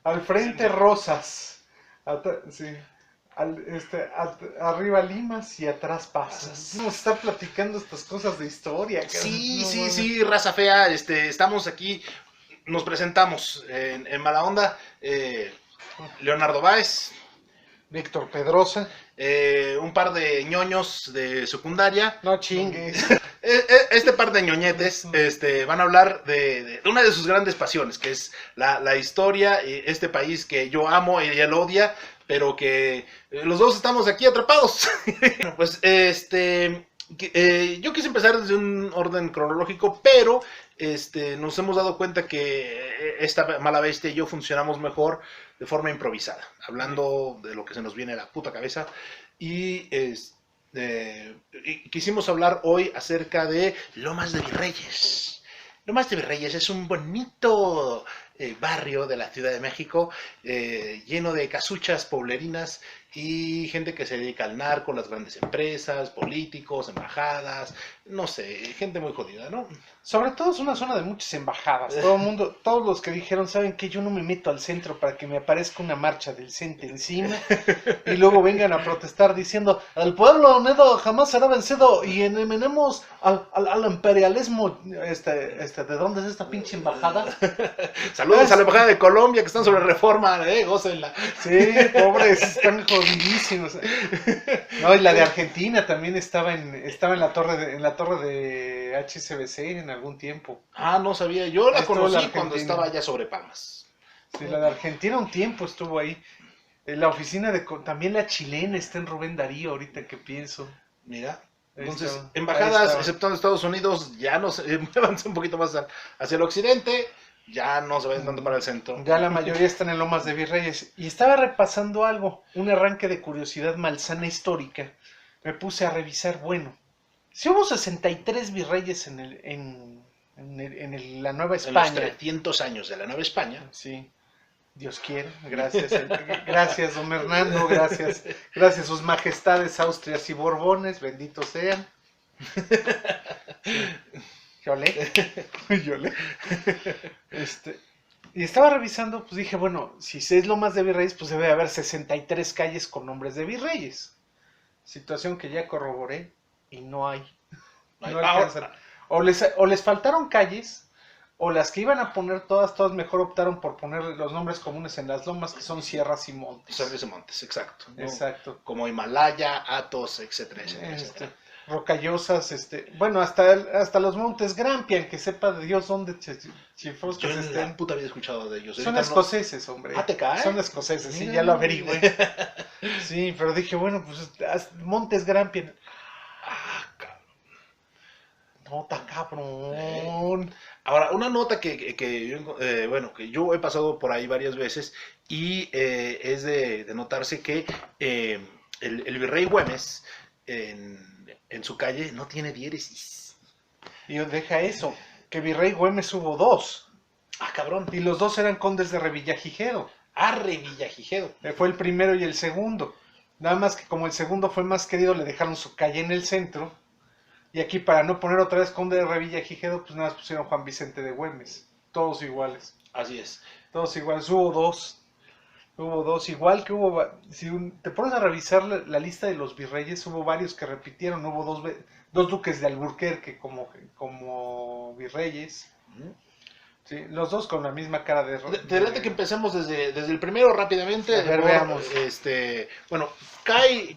Al frente Rosas. Sí. Arriba Limas y atrás Pasas. Vamos a estar platicando estas cosas de historia. Sí, No sí, mames. sí, raza fea, estamos aquí, nos presentamos en Mala Onda, Leonardo Báez, Víctor Pedrosa. un par de ñoños de secundaria. No chingues. Este par de ñoñetes van a hablar de una de sus grandes pasiones, que es la historia, este país que yo amo y él odia, pero que los dos estamos aquí atrapados. Pues yo quise empezar desde un orden cronológico, pero nos hemos dado cuenta que esta mala bestia y yo funcionamos mejor de forma improvisada, hablando de lo que se nos viene a la puta cabeza. Y quisimos hablar hoy acerca de Lomas de Virreyes. Lomas de Virreyes es un bonito barrio de la Ciudad de México, lleno de casuchas pueblerinas y gente que se dedica al narco, las grandes empresas, políticos, embajadas, no sé, gente muy jodida, ¿no? Sobre todo es una zona de muchas embajadas. Todo el mundo, todos los que dijeron, saben que yo no me meto al centro para que me aparezca una marcha del CENTE encima y luego vengan a protestar diciendo, el pueblo unido jamás será vencido y eneminemos al imperialismo. ¿De dónde es esta pinche embajada? Saludos a la embajada de Colombia que están sobre reforma, gócenla. Sí, pobres, están jodidísimos. No, y la de Argentina también estaba en la torre de HSBC en algún tiempo. Ah, no sabía, yo la Estuvo conocí la cuando Argentina. estaba allá sobre Palmas. Sí, la de Argentina un tiempo estuvo ahí. La oficina también la chilena está en Rubén Darío, ahorita que pienso. Mira, Ahí entonces, estaba, ahí embajadas, estaba. exceptuando Estados Unidos, ya no se muévanse un poquito más hacia el occidente, ya no se vayan tanto para el centro. Ya la mayoría están en Lomas de Virreyes. Y estaba repasando algo, un arranque de curiosidad malsana histórica. Me puse a revisar, bueno, si hubo 63 virreyes en la Nueva En los España. 300 años de la Nueva España. Sí, Dios quiere. Gracias, gracias, don Hernando, gracias. Gracias, sus majestades Austrias y Borbones, benditos sean. Sí. Yole. Yole. Y estaba revisando, pues dije, bueno, si es Lomas de Virreyes, pues debe haber 63 calles con nombres de virreyes. Situación que ya corroboré y no hay. No alcanzan. O les faltaron calles, o las que iban a poner todas mejor optaron por poner los nombres comunes en las lomas, que son sierras y montes. Sierras y montes, exacto. ¿no? Exacto. Como Himalaya, Athos, etcétera, etcétera, etcétera. Rocallosas, bueno, hasta los montes Grampian, que sepa de Dios dónde chifoscas Yo en estén. la puta había escuchado de ellos. Son Ahorita escoceses, hombre. Ah, ¿te cae? Son escoceses, sí, Mira. ya lo averigüé. Sí, pero dije, bueno, pues Montes Grampian. Ah, cabrón. Nota, cabrón. Ahora, una nota que yo he pasado por ahí varias veces y es de notarse que el virrey Güemes en su calle no tiene diéresis. Y deja eso, que Virrey Güemes hubo dos. Ah, cabrón. Y los dos eran condes de Revillagigedo. Arre Villagigedo. Fue el primero y el segundo. Nada más que como el segundo fue más querido, le dejaron su calle en el centro. Y aquí, para no poner otra vez conde de Revillagigedo, pues nada más pusieron Juan Vicente de Güemes. Todos iguales. Así es. Todos iguales. Hubo dos. Igual que hubo... Si te pones a revisar la lista de los virreyes, hubo varios que repitieron. Hubo dos duques de Alburquerque como virreyes. Sí, los dos con la misma cara de... Te late que empecemos desde el primero rápidamente. A ver, veamos. Bueno, cae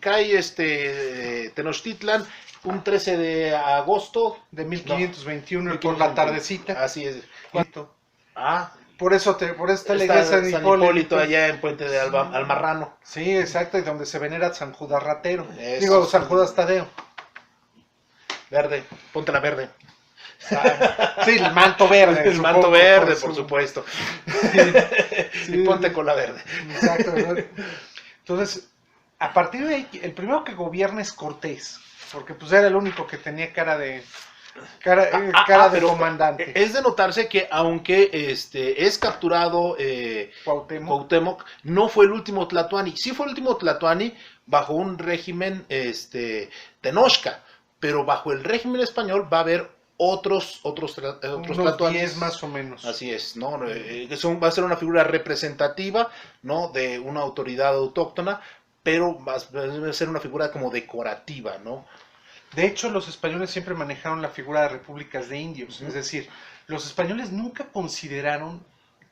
Tenochtitlan un 13 de agosto de 1521, no, por la tardecita. Así es. ¿Cuánto? Ah, por eso está la iglesia de San Hipólito allá en Puente de Almarrano. Sí, exacto, y donde se venera San Judas Ratero. Eso. Digo, San Judas Tadeo. Verde, ponte la verde. Sí, el manto verde. El manto verde, por supuesto. Sí, y ponte con la verde. Exacto. Entonces, a partir de ahí, el primero que gobierna es Cortés, porque pues era el único que tenía cara de comandante. Es de notarse que aunque es capturado Cuauhtémoc, no fue el último Tlatoani. Sí fue el último Tlatoani bajo un régimen Tenochca, pero bajo el régimen español va a haber otros unos tlatoanis. 10 más o menos. Así es, ¿no? Va a ser una figura representativa, ¿no? De una autoridad autóctona, pero va a ser una figura como decorativa, ¿no? De hecho, los españoles siempre manejaron la figura de repúblicas de indios. Es decir, los españoles nunca consideraron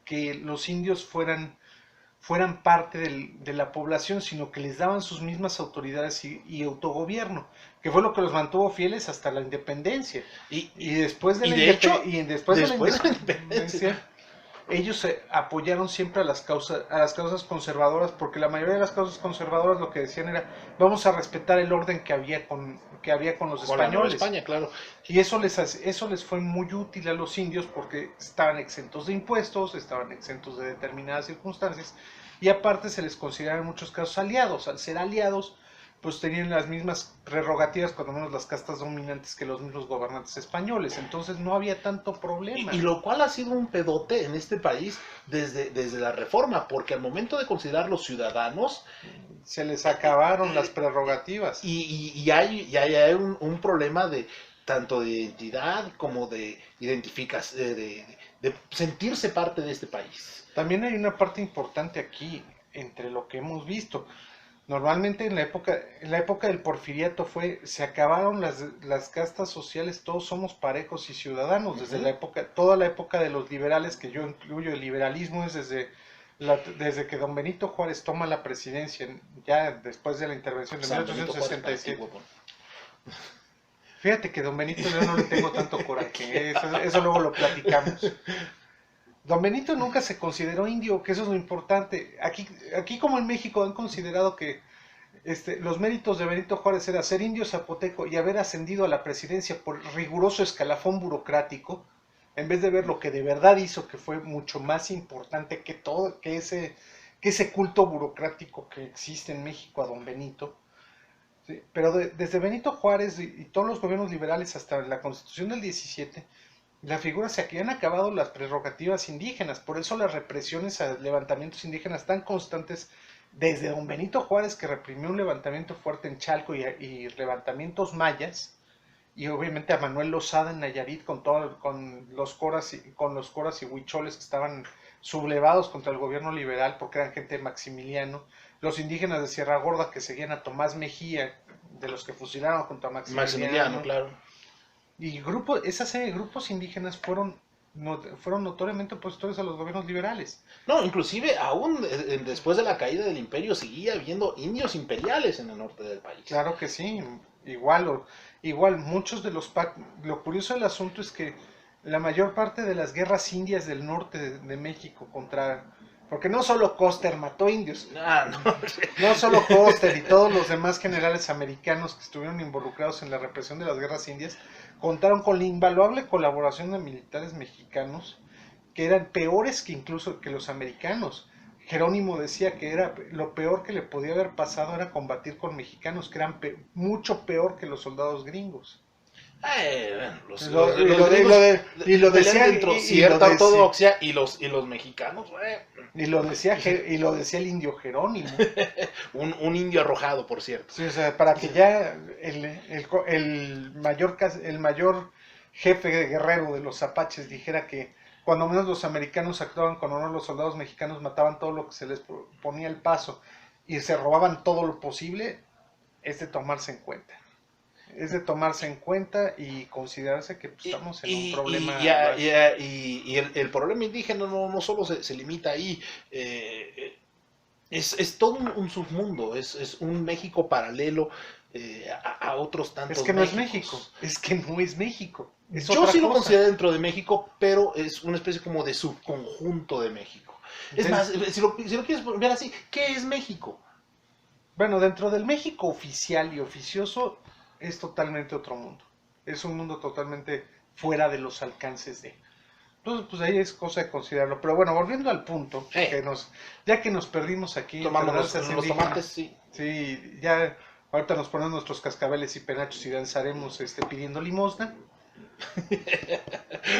que los indios fueran parte de la población, sino que les daban sus mismas autoridades y autogobierno, que fue lo que los mantuvo fieles hasta la independencia. Y después de la independencia, ellos apoyaron siempre a las causas conservadoras, porque la mayoría de las causas conservadoras lo que decían era: vamos a respetar el orden que había con los españoles. España, claro. Y eso les fue muy útil a los indios, porque estaban exentos de impuestos, estaban exentos de determinadas circunstancias, y aparte se les consideraban en muchos casos aliados. Al ser aliados, pues tenían las mismas prerrogativas, cuando menos las castas dominantes, que los mismos gobernantes españoles. Entonces no había tanto problema. Y lo cual ha sido un pedote en este país desde la Reforma, porque al momento de considerarlos ciudadanos, se les acabaron las prerrogativas. Y hay un problema de tanto de identidad como de identificación, de sentirse parte de este país. También hay una parte importante aquí, entre lo que hemos visto. Normalmente en la época del porfiriato se acabaron las castas sociales, todos somos parejos y ciudadanos. Desde toda la época de los liberales, que yo incluyo el liberalismo, es desde que don Benito Juárez toma la presidencia, ya después de la intervención de 1867. Fíjate que don Benito yo no le tengo tanto coraje, eso luego lo platicamos. Don Benito nunca se consideró indio, que eso es lo importante. Aquí como en México han considerado que los méritos de Benito Juárez era ser indio zapoteco y haber ascendido a la presidencia por riguroso escalafón burocrático, en vez de ver lo que de verdad hizo, que fue mucho más importante que ese culto burocrático que existe en México a don Benito. ¿Sí? Pero desde Benito Juárez y todos los gobiernos liberales hasta la Constitución del 17, la figura se habían acabado las prerrogativas indígenas. Por eso las represiones a levantamientos indígenas tan constantes, desde don Benito Juárez, que reprimió un levantamiento fuerte en Chalco y levantamientos mayas, y obviamente a Manuel Lozada en Nayarit con los coras y huicholes que estaban sublevados contra el gobierno liberal porque eran gente de Maximiliano, los indígenas de Sierra Gorda que seguían a Tomás Mejía, de los que fusilaron contra Maximiliano, claro. Y esa serie de grupos indígenas fueron notoriamente opositores a los gobiernos liberales. No, inclusive aún después de la caída del imperio seguía habiendo indios imperiales en el norte del país. Claro que sí, igual muchos de los pactos. Lo curioso del asunto es que la mayor parte de las guerras indias del norte de México porque no solo Custer mató indios, no solo Custer y todos los demás generales americanos que estuvieron involucrados en la represión de las guerras indias, contaron con la invaluable colaboración de militares mexicanos que eran peores que incluso que los americanos. Jerónimo decía que lo peor que le podía haber pasado era combatir con mexicanos, que eran mucho peor que los soldados gringos. Y lo decía dentro cierta ortodoxia y los mexicanos, y lo decía el indio Jerónimo. un indio arrojado, por cierto. Sí, o sea, para que ya el mayor jefe de guerrero de los apaches dijera que cuando menos los americanos actuaban con honor, los soldados mexicanos mataban todo lo que se les ponía al paso y se robaban todo lo posible, es de tomarse en cuenta. Es de tomarse en cuenta y considerarse que estamos en un problema. Y el problema indígena no solo se limita ahí, es todo un submundo, es un México paralelo a otros tantos. Es que no es México, es que no es México. Yo sí lo considero dentro de México, pero es una especie como de subconjunto de México. Es más, si lo quieres ver así, ¿qué es México? Bueno, dentro del México oficial y oficioso es totalmente otro mundo. Es un mundo totalmente fuera de los alcances de. Entonces, pues ahí es cosa de considerarlo. Pero bueno, volviendo al punto, ya que nos perdimos aquí. Tomando los tomates, sí. Sí, ya ahorita nos ponemos nuestros cascabeles y penachos y danzaremos pidiendo limosna.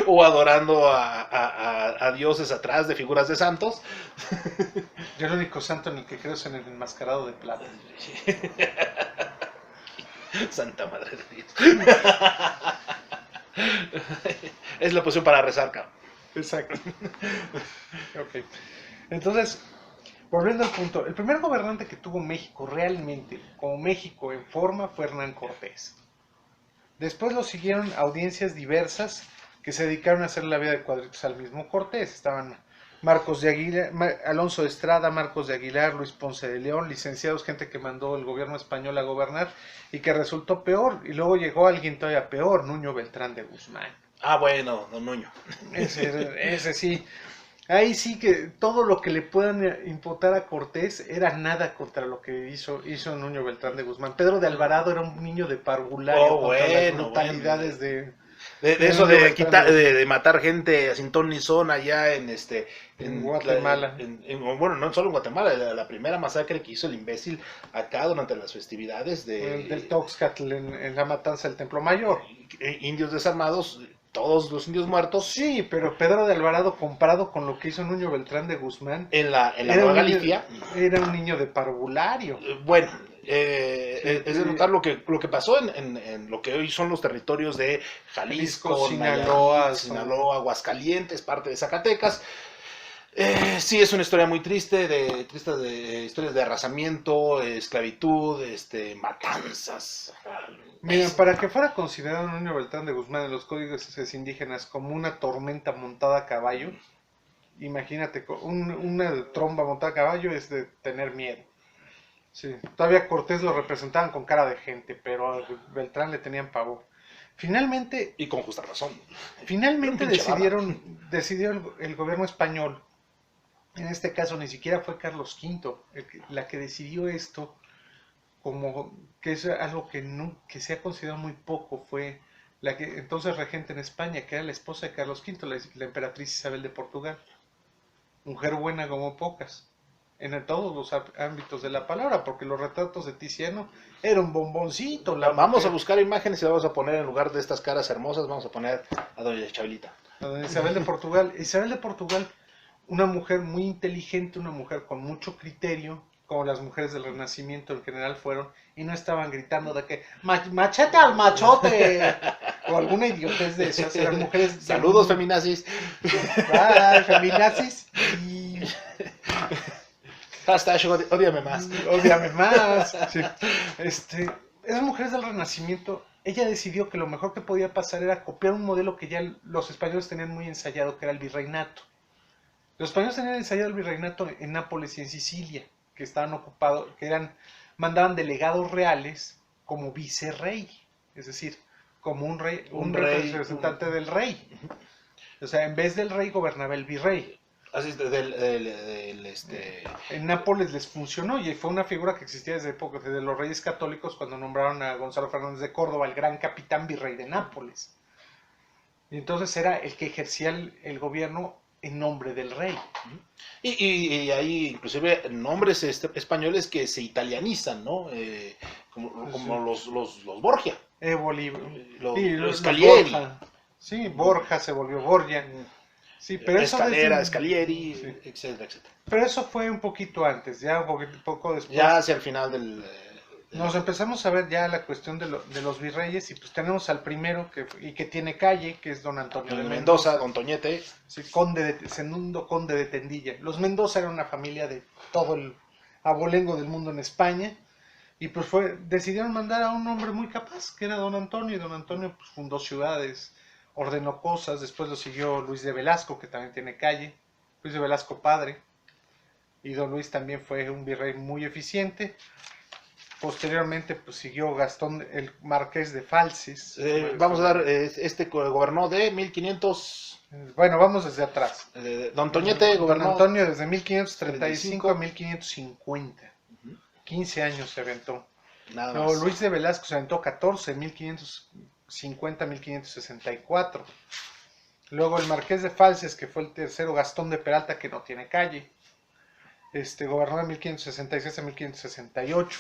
O adorando a dioses atrás de figuras de santos. Yo el único santo en el que creo es en el enmascarado de plata. Santa Madre de Dios. Es la posición para rezar, cabrón. Exacto. Ok. Entonces, volviendo al punto, el primer gobernante que tuvo México realmente, como México en forma, fue Hernán Cortés. Después lo siguieron audiencias diversas que se dedicaron a hacer la vida de cuadritos al mismo Cortés. Estaban Marcos de Aguilar, Alonso de Estrada, Marcos de Aguilar, Luis Ponce de León, licenciados, gente que mandó el gobierno español a gobernar y que resultó peor. Y luego llegó alguien todavía peor, Nuño Beltrán de Guzmán. Ah, bueno, don Nuño. Ese sí. Ahí sí que todo lo que le puedan imputar a Cortés era nada contra lo que hizo Nuño Beltrán de Guzmán. Pedro de Alvarado era un niño de parvulario contra las brutalidades de eso Nuño de Beltrán de matar gente sin ton ni son allá en Guatemala. Bueno, no solo en Guatemala, la primera masacre que hizo el imbécil acá durante las festividades del Toxcatl en la matanza del Templo Mayor. Indios desarmados, todos los indios muertos. Sí, pero Pedro de Alvarado, comparado con lo que hizo Nuño Beltrán de Guzmán, en la Nueva Galicia, era un niño de parvulario. Bueno, es de notar lo que pasó en lo que hoy son los territorios de Jalisco, Sinaloa, Aguascalientes, parte de Zacatecas. Sí, es una historia muy triste, de historias de arrasamiento, esclavitud, matanzas. Miren, para que fuera considerado Nuño Beltrán de Guzmán en los códigos indígenas como una tormenta montada a caballo, imagínate, una tromba montada a caballo es de tener miedo. Sí, todavía Cortés lo representaban con cara de gente, pero a Beltrán le tenían pavor. Finalmente, y con justa razón. Finalmente decidió el gobierno español. En este caso ni siquiera fue Carlos V la que decidió esto, como que es algo que se ha considerado muy poco, fue la que entonces regente en España, que era la esposa de Carlos V, la emperatriz Isabel de Portugal. Mujer buena como pocas, en todos los ámbitos de la palabra, porque los retratos de Tiziano era un bomboncito. Vamos a buscar imágenes y vamos a poner en lugar de estas caras hermosas, vamos a poner a doña Chabelita. A doña Isabel de Portugal. Isabel de Portugal, una mujer muy inteligente, una mujer con mucho criterio, como las mujeres del Renacimiento en general fueron, y no estaban gritando de que machete al machote o alguna idiotez de esas. Eran mujeres. Saludos, feminazis. Bye, feminazis. Y hashtag ódiame más. Ódiame más. Sí. Esas mujeres del Renacimiento, ella decidió que lo mejor que podía pasar era copiar un modelo que ya los españoles tenían muy ensayado, que era el virreinato. Los españoles tenían ensayado el virreinato en Nápoles y en Sicilia, que estaban ocupados, mandaban delegados reales como vicerrey, es decir, como un representante del rey. O sea, en vez del rey gobernaba el virrey. Así En Nápoles les funcionó y fue una figura que existía desde los reyes católicos cuando nombraron a Gonzalo Fernández de Córdoba, el gran capitán virrey de Nápoles. Y entonces era el que ejercía el gobierno en nombre del rey. Y hay inclusive nombres españoles que se italianizan, ¿no? Como sí. los Borgia. Los Scalieri. Sí, Borja se volvió Borgia. Sí, pero Scalieri, sí. etcétera. Pero eso fue un poquito antes, ya un poco después. Ya hacia el final nos empezamos a ver ya la cuestión de los virreyes y pues tenemos al primero que tiene calle, que es don Antonio de Mendoza, don Toñete. Sí, segundo conde de Tendilla. Los Mendoza eran una familia de todo el abolengo del mundo en España y pues decidieron mandar a un hombre muy capaz, que era don Antonio, y don Antonio pues fundó ciudades, ordenó cosas, después lo siguió Luis de Velasco, que también tiene calle, Luis de Velasco padre, y don Luis también fue un virrey muy eficiente. Posteriormente pues siguió Gastón, el marqués de Falces. Vamos a dar, gobernó de 1500... Bueno, vamos desde atrás. Don Toñete gobernó... Don Antonio desde 1535 a 1550. 15 años se aventó. Nada más. Luis de Velasco se aventó 14, 1550 a 1564. Luego el marqués de Falces, que fue el tercero, Gastón de Peralta, que no tiene calle. Gobernó de 1566 a 1568.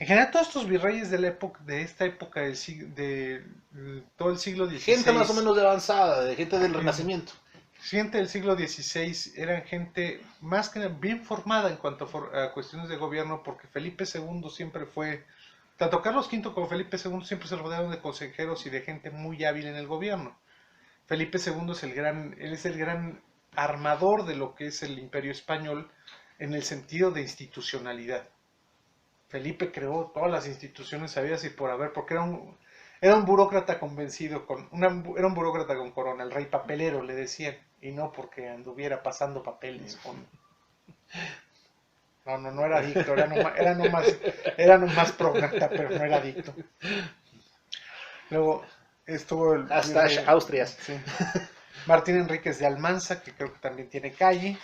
En general, todos estos virreyes de esta época de todo el siglo XVI. Gente más o menos de avanzada, de gente del Renacimiento. Gente del siglo XVI eran gente más que bien formada en cuanto a cuestiones de gobierno, porque Felipe II siempre fue Tanto Carlos V como Felipe II siempre se rodearon de consejeros y de gente muy hábil en el gobierno. Felipe II él es el gran armador de lo que es el Imperio Español en el sentido de institucionalidad. Felipe creó todas las instituciones sabidas y por haber, porque era un burócrata convencido, era un burócrata con corona, el rey papelero le decían, y no porque anduviera pasando papeles con... No era adicto, era nomás prógnata, pero no era adicto. Luego estuvo el... Hasta Austrias. Sí. Martín Enríquez de Almanza, que creo que también tiene calle.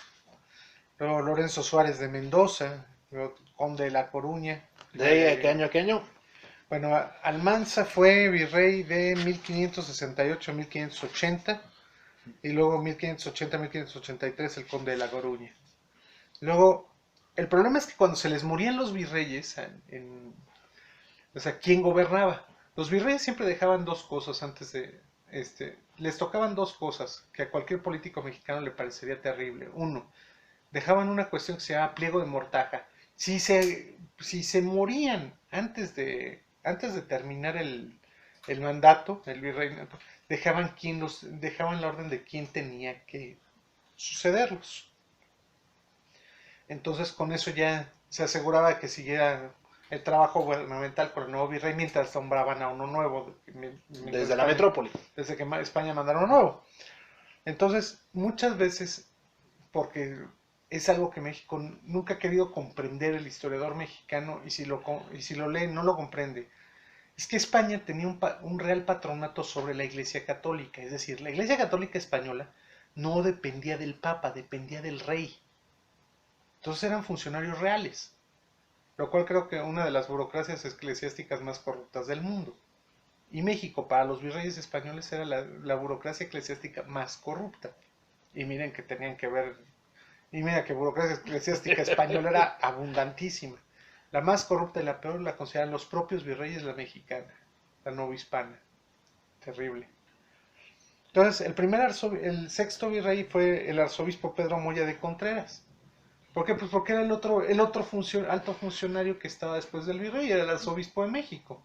Luego Lorenzo Suárez de Mendoza, luego conde de La Coruña. ¿De qué año a qué año? Bueno, Almanza fue virrey de 1568 a 1580 y luego 1580 a 1583 el conde de La Coruña. Luego, el problema es que cuando se les morían los virreyes, o sea, ¿quién gobernaba? Los virreyes siempre dejaban dos cosas antes de... les tocaban dos cosas que a cualquier político mexicano le parecería terrible. Uno, dejaban una cuestión que se llama pliego de mortaja. Si se morían antes de terminar el mandato, el virreinato, dejaban la orden de quién tenía que sucederlos. Entonces con eso ya se aseguraba que siguiera el trabajo gubernamental con el nuevo virrey mientras nombraban a uno nuevo. Desde la metrópoli. Desde que España mandaron uno nuevo. Entonces, muchas veces, porque es algo que México nunca ha querido comprender el historiador mexicano, y si lo lee no lo comprende, es que España tenía un real patronato sobre la Iglesia Católica. Es decir, la Iglesia Católica española no dependía del Papa, dependía del rey. Entonces eran funcionarios reales, lo cual creo que una de las burocracias eclesiásticas más corruptas del mundo. Y México, para los virreyes españoles, era la burocracia eclesiástica más corrupta. Y miren que tenían que ver, y mira que burocracia eclesiástica española era abundantísima. La más corrupta y la peor la consideran los propios virreyes, la mexicana, la novohispana. Terrible. Entonces, el sexto virrey fue el arzobispo Pedro Moya de Contreras. ¿Por qué? Pues porque era el otro alto funcionario que estaba después del virrey, era el arzobispo de México.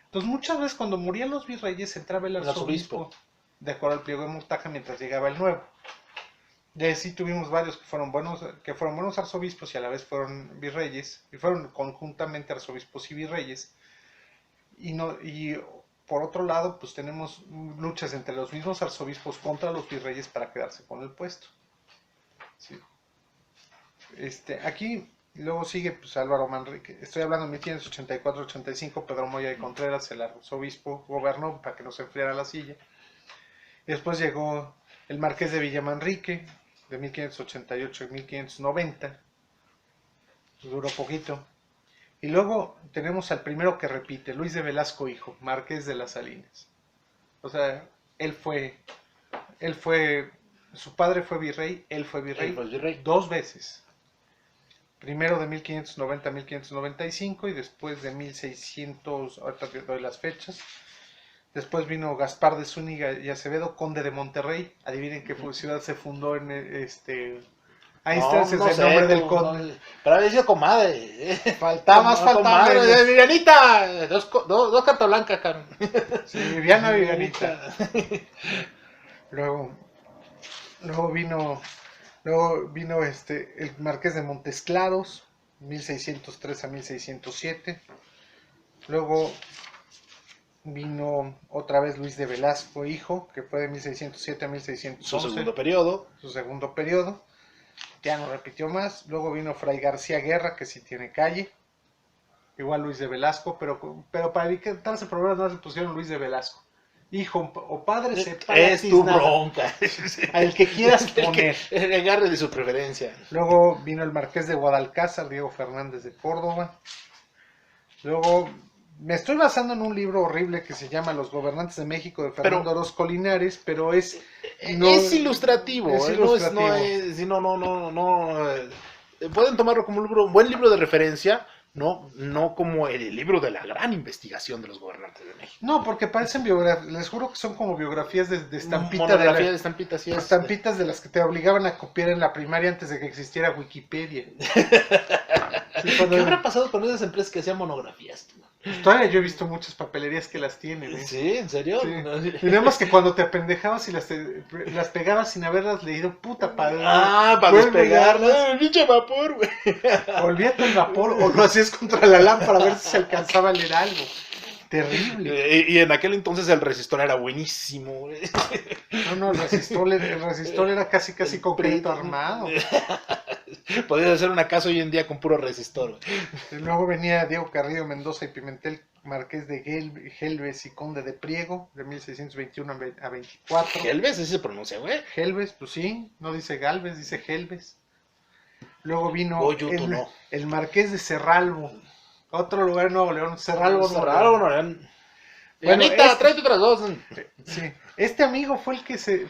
Entonces muchas veces cuando morían los virreyes entraba el arzobispo de acuerdo al pliego de mortaja mientras llegaba el nuevo. De sí tuvimos varios que fueron buenos arzobispos y a la vez fueron virreyes, y fueron conjuntamente arzobispos y virreyes. Y por otro lado, pues tenemos luchas entre los mismos arzobispos contra los virreyes para quedarse con el puesto. Sí. Aquí luego sigue pues Álvaro Manrique, estoy hablando de 1584-85, Pedro Moya de Contreras, el arzobispo, gobernó para que no se enfriara la silla. Y después llegó el Marqués de Villamanrique, de 1588 a 1590, duró poquito. Y luego tenemos al primero que repite, Luis de Velasco hijo, Marqués de las Salinas. O sea, su padre fue virrey, él fue virrey. Dos veces. Primero de 1590 a 1595 y después de 1600, ahorita te doy las fechas. Después vino Gaspar de Zúñiga y Acevedo, conde de Monterrey. Adivinen qué ciudad se fundó en Ahí está el nombre del conde. Pero había sido comadre. Faltaba. Comadre, Vivianita. Dos carta blanca, Carmen. Sí, Vivianita. Luego vino el Marqués de Montes Claros, 1603 a 1607. Luego vino otra vez Luis de Velasco, hijo, que fue de 1607 a 1611. Su segundo periodo. Ya no repitió más. Luego vino Fray García Guerra, que sí tiene calle. Igual Luis de Velasco, pero para evitarse problemas no le pusieron Luis de Velasco. Hijo o padre, es tu bronca. Al que quieras poner. El agarre de su preferencia. Luego vino el Marqués de Guadalcázar, Diego Fernández de Córdoba. Luego me estoy basando en un libro horrible que se llama Los Gobernantes de México de Fernando Orozco Linares, pero es ilustrativo. Pueden tomarlo como un buen libro de referencia. No como el libro de la gran investigación de los gobernantes de México. No, porque parecen biografías, les juro que son como biografías de estampita. Monografía de estampitas, sí. Estampitas de las que te obligaban a copiar en la primaria antes de que existiera Wikipedia. ¿Qué habrá pasado con esas empresas que hacían monografías? Pues todavía yo he visto muchas papelerías que las tienen, ¿eh? ¿Sí? ¿En serio? Sí. Y nada más que cuando te apendejabas y las pegabas sin haberlas leído, puta padre. Para despegarlas. Pinche vapor, güey. Olvídate el vapor o lo hacías contra la lámpara a ver si se alcanzaba a leer algo. Terrible. Y en aquel entonces el resistor era buenísimo, güey. No, el resistor era casi concreto armado. Podías hacer una casa hoy en día con puro resistor, güey. Y luego venía Diego Carrillo Mendoza y Pimentel, marqués de Gelbes y conde de Priego, de 1621 a 24. Gelbes, así se pronuncia, güey. Gelbes, pues sí, no dice Galvez, dice Gelbes. Luego vino el marqués de Cerralbo, otro lugar en Nuevo León, Cerralbo, Nuevo León. Bueno, Anita, tráete otras dos. Sí, este amigo fue al que se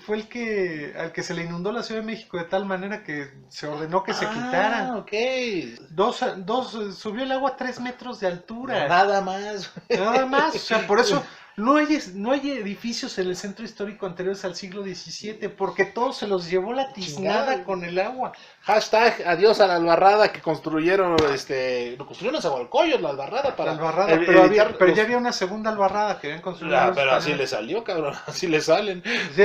le inundó la Ciudad de México de tal manera que se ordenó que se quitara. Ok. Subió el agua a 3 metros de altura. Nada más. Nada más, o sea, por eso no hay edificios en el centro histórico anteriores al siglo XVII, porque todos se los llevó la tiznada con el agua. Hashtag adiós a la albarrada que construyeron, lo construyeron en Zahualcóyotl, la albarrada para... pero ya había una segunda albarrada que habían construido. Pero así le salió, cabrón, así le salen. Sí,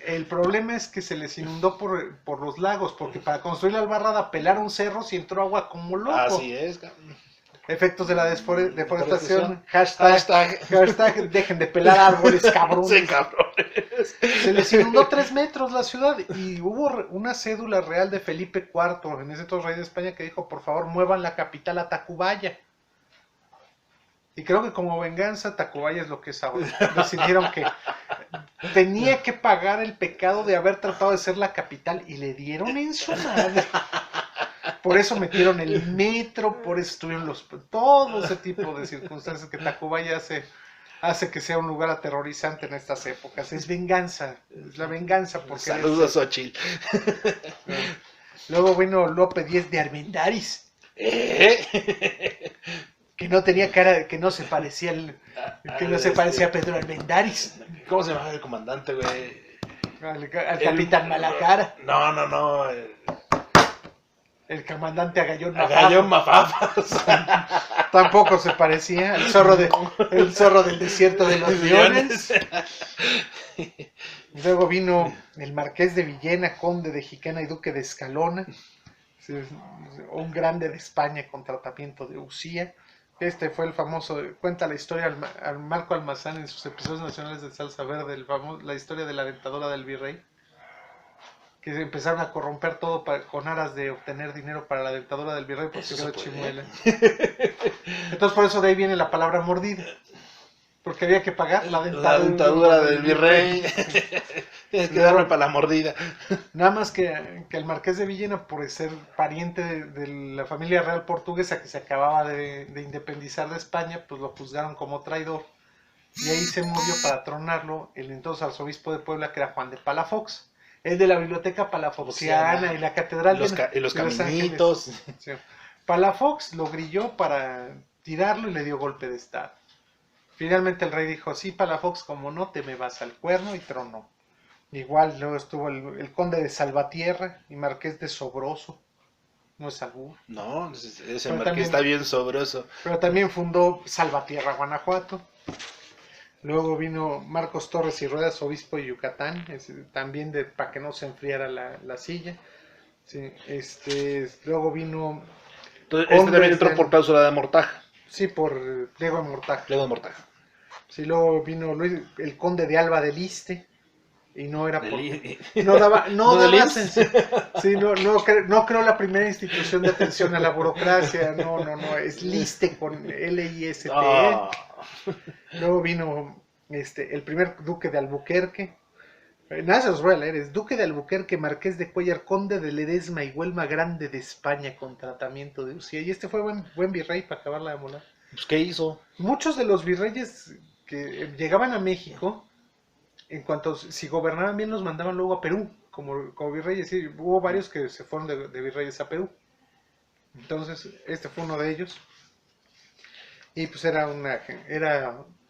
el problema es que se les inundó por los lagos, porque para construir la albarrada pelaron cerros y entró agua como loco. Así es, cabrón. Efectos de la deforestación. Hashtag dejen de pelar árboles, cabrones. Sí, cabrones. Se les inundó 3 metros la ciudad y hubo una cédula real de Felipe IV, en ese entonces rey de España, que dijo, por favor, muevan la capital a Tacubaya. Y creo que como venganza, Tacubaya es lo que es ahora. Decidieron que tenía que pagar el pecado de haber tratado de ser la capital y le dieron en su madre. Por eso metieron el metro, por eso estuvieron todo ese tipo de circunstancias que Tacubaya hace que sea un lugar aterrorizante en estas épocas. Es venganza, es la venganza. Saludos, Xochitl. Luego vino Lope Díez de Armendáriz. Que no tenía cara, que no se parecía a Pedro Armendáriz. ¿Cómo se llamaba el comandante, güey? Al capitán Malacara. No. El comandante Agallón Mafafas. Tampoco se parecía. El zorro del desierto de los leones. Luego vino el marqués de Villena, conde de Jicana y duque de Escalona. Un grande de España con tratamiento de Usía. Este fue el famoso, cuenta la historia al Marco Almazán en sus episodios nacionales de Salsa Verde, la historia de la dentadura del virrey. Que empezaron a corromper todo con aras de obtener dinero para la dentadura del virrey porque quedó chimuela. Entonces por eso de ahí viene la palabra mordida. Porque había que pagar la dentadura del virrey. Tienes que darme para la mordida. Nada más que el marqués de Villena, por ser pariente de la familia real portuguesa que se acababa de independizar de España, pues lo juzgaron como traidor. Y ahí se murió para tronarlo el entonces arzobispo de Puebla, que era Juan de Palafox. Es de la biblioteca palafoxiana y la catedral y los caminitos. Sí. Palafox lo grilló para tirarlo y le dio golpe de estado. Finalmente el rey dijo, sí, Palafox, como no, te me vas al cuerno, y tronó. Igual luego estuvo el conde de Salvatierra y marqués de Sobroso. No es albur. No, ese marqués está bien sobroso. Pero también fundó Salvatierra, Guanajuato. Luego vino Marcos Torres y Ruedas, obispo de Yucatán, también para que no se enfriara la silla. Sí, luego vino... Entonces, también entró por cláusula de mortaja. Sí, por pliego de mortaja. Pliego de mortaja. Sí, luego vino el conde de Alba del Iste, y no era no creó la primera institución de atención a la burocracia, no, es Liste con L-I-S-T-E. Luego vino el primer duque de Albuquerque. Nada se los voy a leer. Es duque de Albuquerque, marqués de Cuellar, conde de Ledesma y Huelma Grande de España con tratamiento de Usía. Y fue buen virrey para acabarla de molar. Pues, ¿qué hizo? Muchos de los virreyes que llegaban a México, si gobernaban bien, los mandaban luego a Perú como virreyes. Sí, hubo varios que se fueron de virreyes a Perú. Entonces, fue uno de ellos. Y pues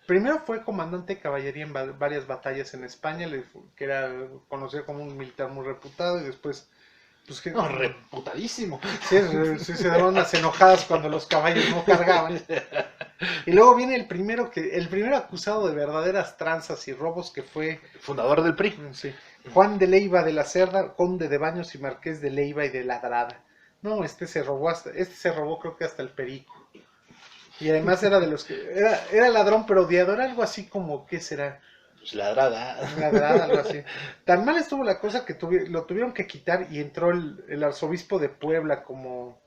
primero fue comandante de caballería en varias batallas en España, que era conocido como un militar muy reputado, y después... Pues, reputadísimo. Sí, se daban unas enojadas cuando los caballos no cargaban. Y luego viene el primero acusado de verdaderas tranzas y robos, que fue Fundador del PRI. sí, Juan de Leiva de la Cerda, conde de Baños y marqués de Leiva y de Ladrada. No, este se robó creo que hasta el perico. Y además era de los que era ladrón pero odiado, era algo así como, ¿qué será? Pues Ladrada. Ladrada, algo así. Tan mal estuvo la cosa que lo tuvieron que quitar y entró el arzobispo de Puebla como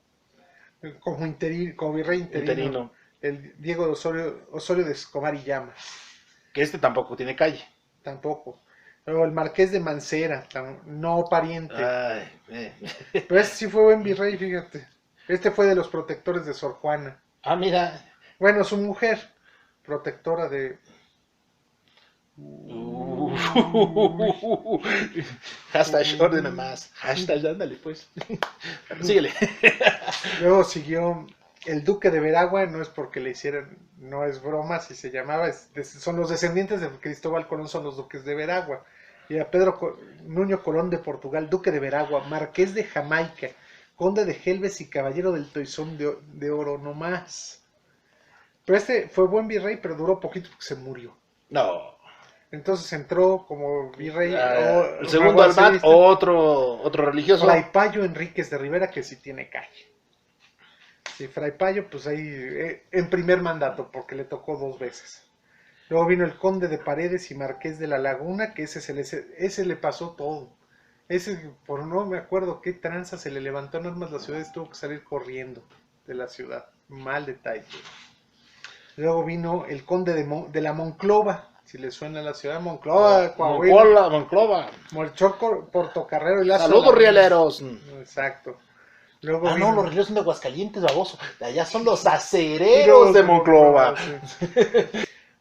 virrey interino. El Diego de Osorio de Escobar y Llamas. Que tampoco tiene calle. Tampoco. Luego el marqués de Mancera, no pariente. Ay, Pero este sí fue buen virrey, fíjate. Este fue de los protectores de Sor Juana. Ah, mira. Bueno, su mujer, protectora de... Hashtag ordena más. Hashtag, ándale pues. Síguele. Luego siguió el duque de Veragua, no es porque le hicieran, no es broma, si se llamaba, son los descendientes de Cristóbal Colón, son los duques de Veragua. Y a Pedro Nuño Colón de Portugal, duque de Veragua, marqués de Jamaica, conde de Gelbes y caballero del Toisón de Oro, no más. Pero este fue buen virrey, pero duró poquito porque se murió. No. Entonces entró como virrey. El segundo Albat, otro religioso. Fray Payo Enríquez de Rivera, que sí tiene calle. Sí, Fray Payo, pues ahí en primer mandato, porque le tocó 2 veces. Luego vino el conde de Paredes y marqués de la Laguna, que ese le pasó todo. Ese, por no me acuerdo qué tranza, se le levantó en armas la ciudad y tuvo que salir corriendo de la ciudad. Mal detalle. Luego vino el conde de la Monclova, si le suena la ciudad, Monclova, Coahuila. Monclova. Molchor, Portocarrero y Lazo. Saludos, rieleros. Exacto. Luego no, los rieleros son de Aguascalientes, baboso. De allá son los acereros de Monclova. Sí.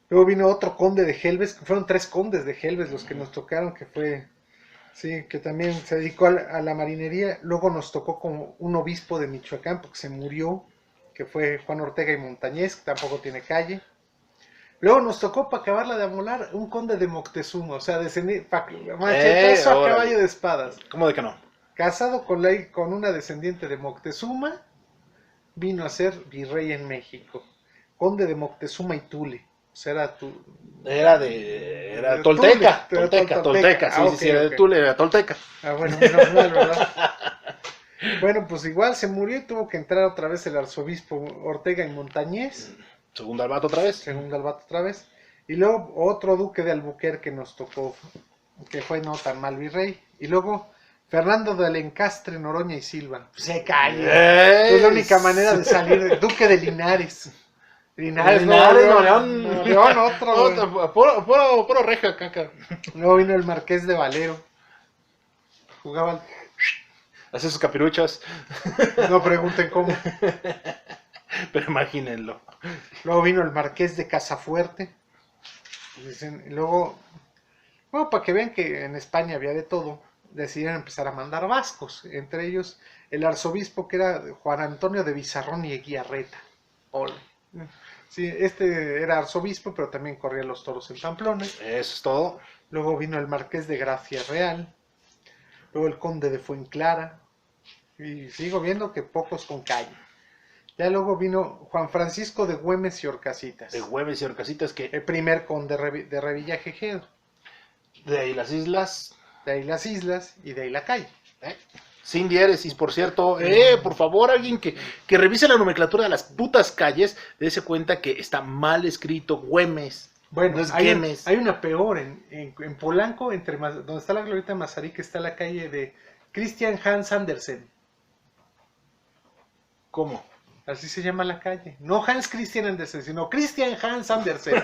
Luego vino otro conde de Gelbes, fueron 3 condes de Gelbes los que nos tocaron, que fue, sí, que también se dedicó a la marinería. Luego nos tocó como un obispo de Michoacán, porque se murió, que fue Juan Ortega y Montañez, que tampoco tiene calle. Luego nos tocó, para acabarla de amolar, un conde de Moctezuma, o sea, machetazo a caballo de espadas. ¿Cómo de que no? Casado con una descendiente de Moctezuma, vino a ser virrey en México. Conde de Moctezuma y Tule. O sea, era tolteca. Tolteca. Sí, sí, era de Tule, era tolteca. Ah, bueno, menos mal, ¿verdad? Bueno, pues igual se murió y tuvo que entrar otra vez el arzobispo Ortega y Montañez. Segundo Albat otra vez. Segundo Albat otra vez. Y luego otro duque de Albuquerque nos tocó, que fue no tan mal virrey. Y luego Fernando de Alencastre, Noroña y Silva. Se cae. Es la única manera de salir. Duque de Linares. Linares, León, otro. Puro regio, caca. Luego vino el Marqués de Valero. Jugaba. Hacía sus capiruchas. No pregunten cómo. Pero imagínenlo. Luego vino el Marqués de Casafuerte. Y luego, bueno, para que vean que en España había de todo, decidieron empezar a mandar vascos. Entre ellos el arzobispo, que era Juan Antonio de Bizarrón y Eguiarreta. Hola. Sí, este era arzobispo, pero también corría los toros en Pamplona. Eso es todo. Luego vino el Marqués de Gracia Real. Luego el Conde de Fuenclara. Y sigo viendo que pocos con calle. Ya luego vino Juan Francisco de Güemes y Orcasitas. De Güemes y Orcasitas, que... El primer conde de Revillagigedo. De ahí las islas. De ahí las islas y de ahí la calle. Sin diéresis, por cierto. Por favor, alguien que revise la nomenclatura de las putas calles, dése cuenta que está mal escrito Güemes. Bueno, no es hay una peor. En Polanco, donde está la Glorieta de Mazarik, está la calle de Christian Hans Andersen. ¿Cómo? Así se llama la calle. No Hans Christian Andersen, sino Christian Hans Andersen.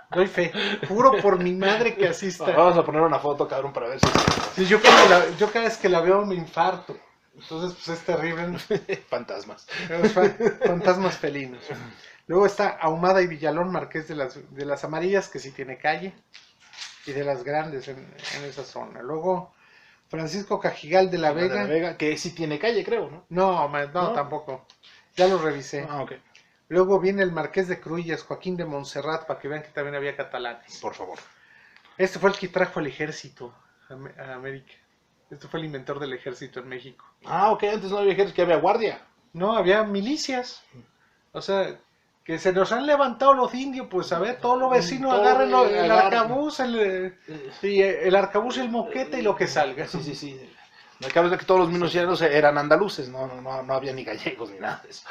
Doy fe. Juro por mi madre que así está. Vamos a poner una foto, cabrón, para ver si... Sí, yo cada vez que la veo me infarto. Entonces, pues es terrible. Fantasmas. Fantasmas felinos. Luego está Ahumada y Villalón, Marqués de las Amarillas, que sí tiene calle. Y de las Grandes en esa zona. Luego Francisco Cajigal de la Vega. De la Vega, que sí tiene calle, creo, ¿no? No, tampoco. Ya lo revisé. Ah, ok. Luego viene el Marqués de Cruillas, Joaquín de Montserrat, para que vean que también había catalanes. Por favor. Este fue el que trajo el ejército a América. Este fue el inventor del ejército en México. Ah, ok, antes no había ejército, que había guardia. No, había milicias. O sea, que se nos han levantado los indios, pues a ver, todos los vecinos Todo agarren el agarren. arcabuz, el arcabuz y el moquete y lo que salga. Sí, sí, sí. Me acabo de que todos los minucianos eran andaluces, no había ni gallegos ni nada de eso.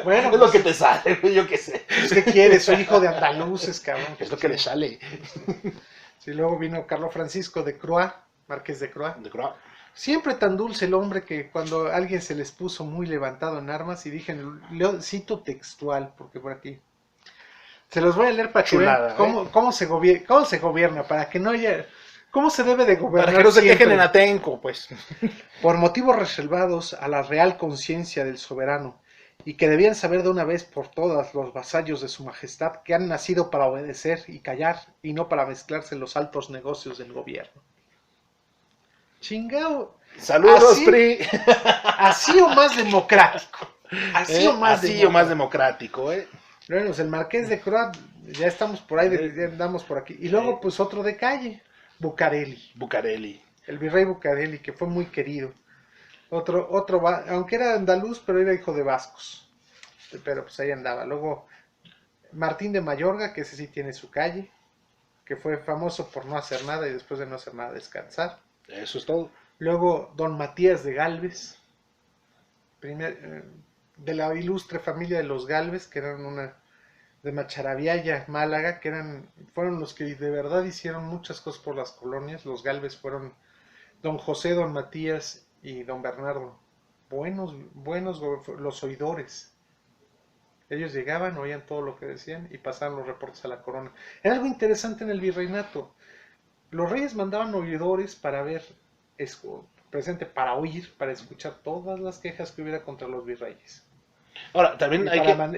Bueno, es lo que te sale, güey, yo qué sé. ¿Qué quieres? Soy hijo de andaluces, cabrón. Es lo que le sale. Sí, luego vino Carlos Francisco de Croix, Marqués de Croix. De Croix. Siempre tan dulce el hombre que cuando alguien se les puso muy levantado en armas y dije, cito textual, porque por aquí. Se los voy a leer para que vean cómo se gobierna, para que no haya... ¿Cómo se debe de gobernar? Para que no se quejen en Atenco, pues. Por motivos reservados a la real conciencia del soberano, y que debían saber de una vez por todas los vasallos de su majestad que han nacido para obedecer y callar, y no para mezclarse en los altos negocios del gobierno. Chingao. Saludos, así, PRI. Así o más democrático. Así o más democrático, Bueno, pues el Marqués de Croix, ya estamos por ahí, ya andamos por aquí. Y luego, pues otro de calle. Bucareli. El virrey Bucareli, que fue muy querido. Aunque era andaluz, pero era hijo de vascos. Pero pues ahí andaba. Luego Martín de Mayorga, que ese sí tiene su calle, que fue famoso por no hacer nada y después de no hacer nada descansar. Eso es todo. Luego don Matías de Galvez, de la ilustre familia de los Galvez, que eran de Macharabiaya, Málaga, que fueron los que de verdad hicieron muchas cosas por las colonias. Los Galvez fueron don José, don Matías y don Bernardo. Buenos los oidores. Ellos llegaban, oían todo lo que decían y pasaban los reportes a la corona. Era algo interesante en el virreinato. Los reyes mandaban oidores para para oír, para escuchar todas las quejas que hubiera contra los virreyes. Ahora, también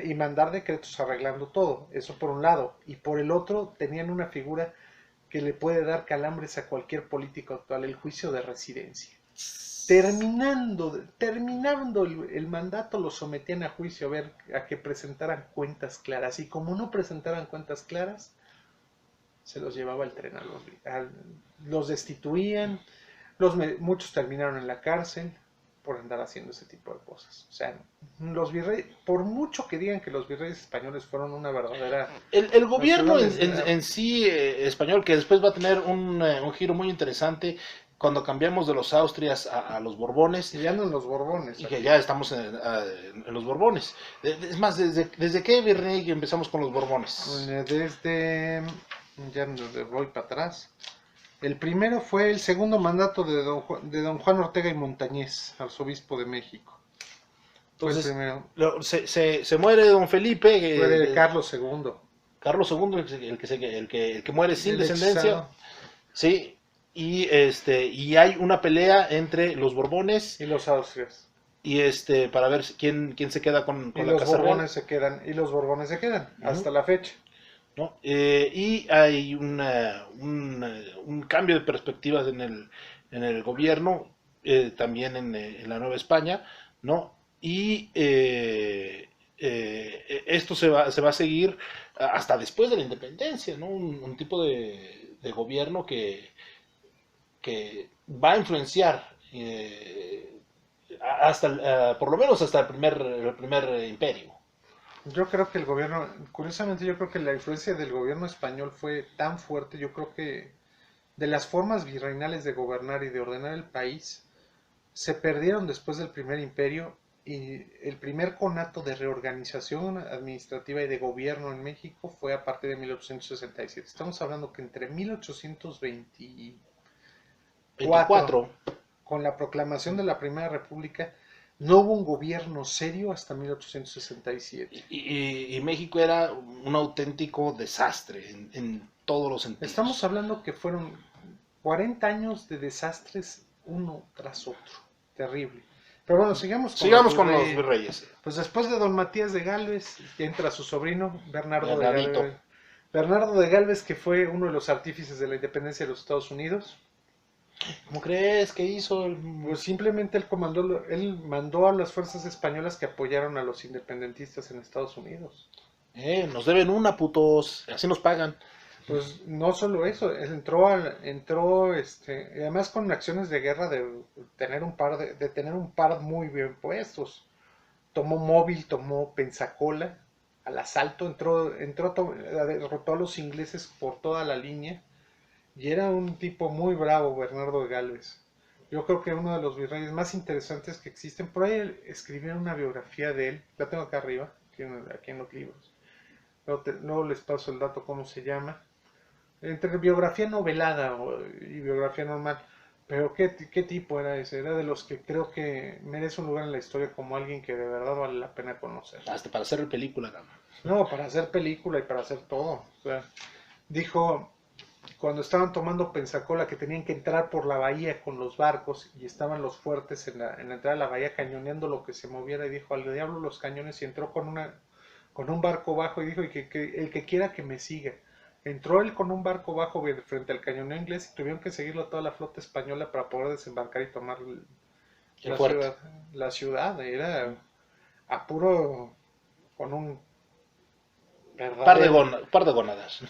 y mandar decretos arreglando todo, eso por un lado. Y por el otro, tenían una figura que le puede dar calambres a cualquier político actual, el juicio de residencia. Terminando el mandato, lo sometían a juicio a que presentaran cuentas claras. Y como no presentaran cuentas claras, se los llevaba el tren los destituían. Muchos terminaron en la cárcel por andar haciendo ese tipo de cosas. O sea, los virreyes, por mucho que digan que los virreyes españoles fueron una verdadera... El gobierno en sí español, que después va a tener un giro muy interesante cuando cambiamos de los Austrias a los Borbones. Y ya no en los Borbones. Y que ya estamos en los Borbones. Es más, ¿desde qué virrey empezamos con los Borbones? Ya voy para atrás. El primero fue el segundo mandato de don Juan Ortega y Montañez, arzobispo de México. Entonces, se muere don Felipe. Fue Carlos II. Carlos II, el que muere sin descendencia. Sí, y hay una pelea entre los Borbones y los Austrias. Y para ver quién se queda con la Casa Real. Y los Borbones se quedan, hasta la fecha. ¿No? Y hay un cambio de perspectivas en el gobierno, también en la Nueva España, ¿no? Y esto se va a seguir hasta después de la independencia, ¿no? Un tipo de gobierno que va a influenciar por lo menos hasta el primer imperio. Yo creo que curiosamente yo creo que la influencia del gobierno español fue tan fuerte, yo creo que de las formas virreinales de gobernar y de ordenar el país, se perdieron después del primer imperio, y el primer conato de reorganización administrativa y de gobierno en México fue a partir de 1867. Estamos hablando que entre 1824, con la proclamación de la Primera República, no hubo un gobierno serio hasta 1867. Y México era un auténtico desastre en todos los sentidos. Estamos hablando que fueron 40 años de desastres uno tras otro. Terrible. Pero bueno, sigamos con los virreyes. Pues después de don Matías de Galvez, entra su sobrino, Bernardo de Galvez. Bernardo de Galvez, que fue uno de los artífices de la independencia de los Estados Unidos. ¿Cómo crees que hizo? Pues simplemente él mandó a las fuerzas españolas que apoyaron a los independentistas en Estados Unidos. Nos deben una, putos, así nos pagan. Pues no solo eso, entró además con acciones de guerra de tener un par muy bien puestos. tomó Móvil, tomó Pensacola al asalto, derrotó a los ingleses por toda la línea y era un tipo muy bravo, Bernardo de Galvez. Yo creo que uno de los virreyes más interesantes que existen. Por ahí escribieron una biografía de él, la tengo acá arriba, aquí en los libros. Luego les paso el dato, cómo se llama. Entre biografía novelada y biografía normal. Pero ¿qué tipo era ese? Era de los que creo que merece un lugar en la historia como alguien que de verdad vale la pena conocer. Hasta para hacer película, No, para hacer película y para hacer todo. O sea, dijo, cuando estaban tomando Pensacola, que tenían que entrar por la bahía con los barcos y estaban los fuertes en la entrada de la bahía cañoneando lo que se moviera, y dijo, al diablo los cañones, y entró con un barco bajo y dijo, el que quiera que me siga. Entró él con un barco bajo frente al cañoneo inglés y tuvieron que seguirlo toda la flota española para poder desembarcar y tomar la ciudad. Era a puro, con un par de gonadas.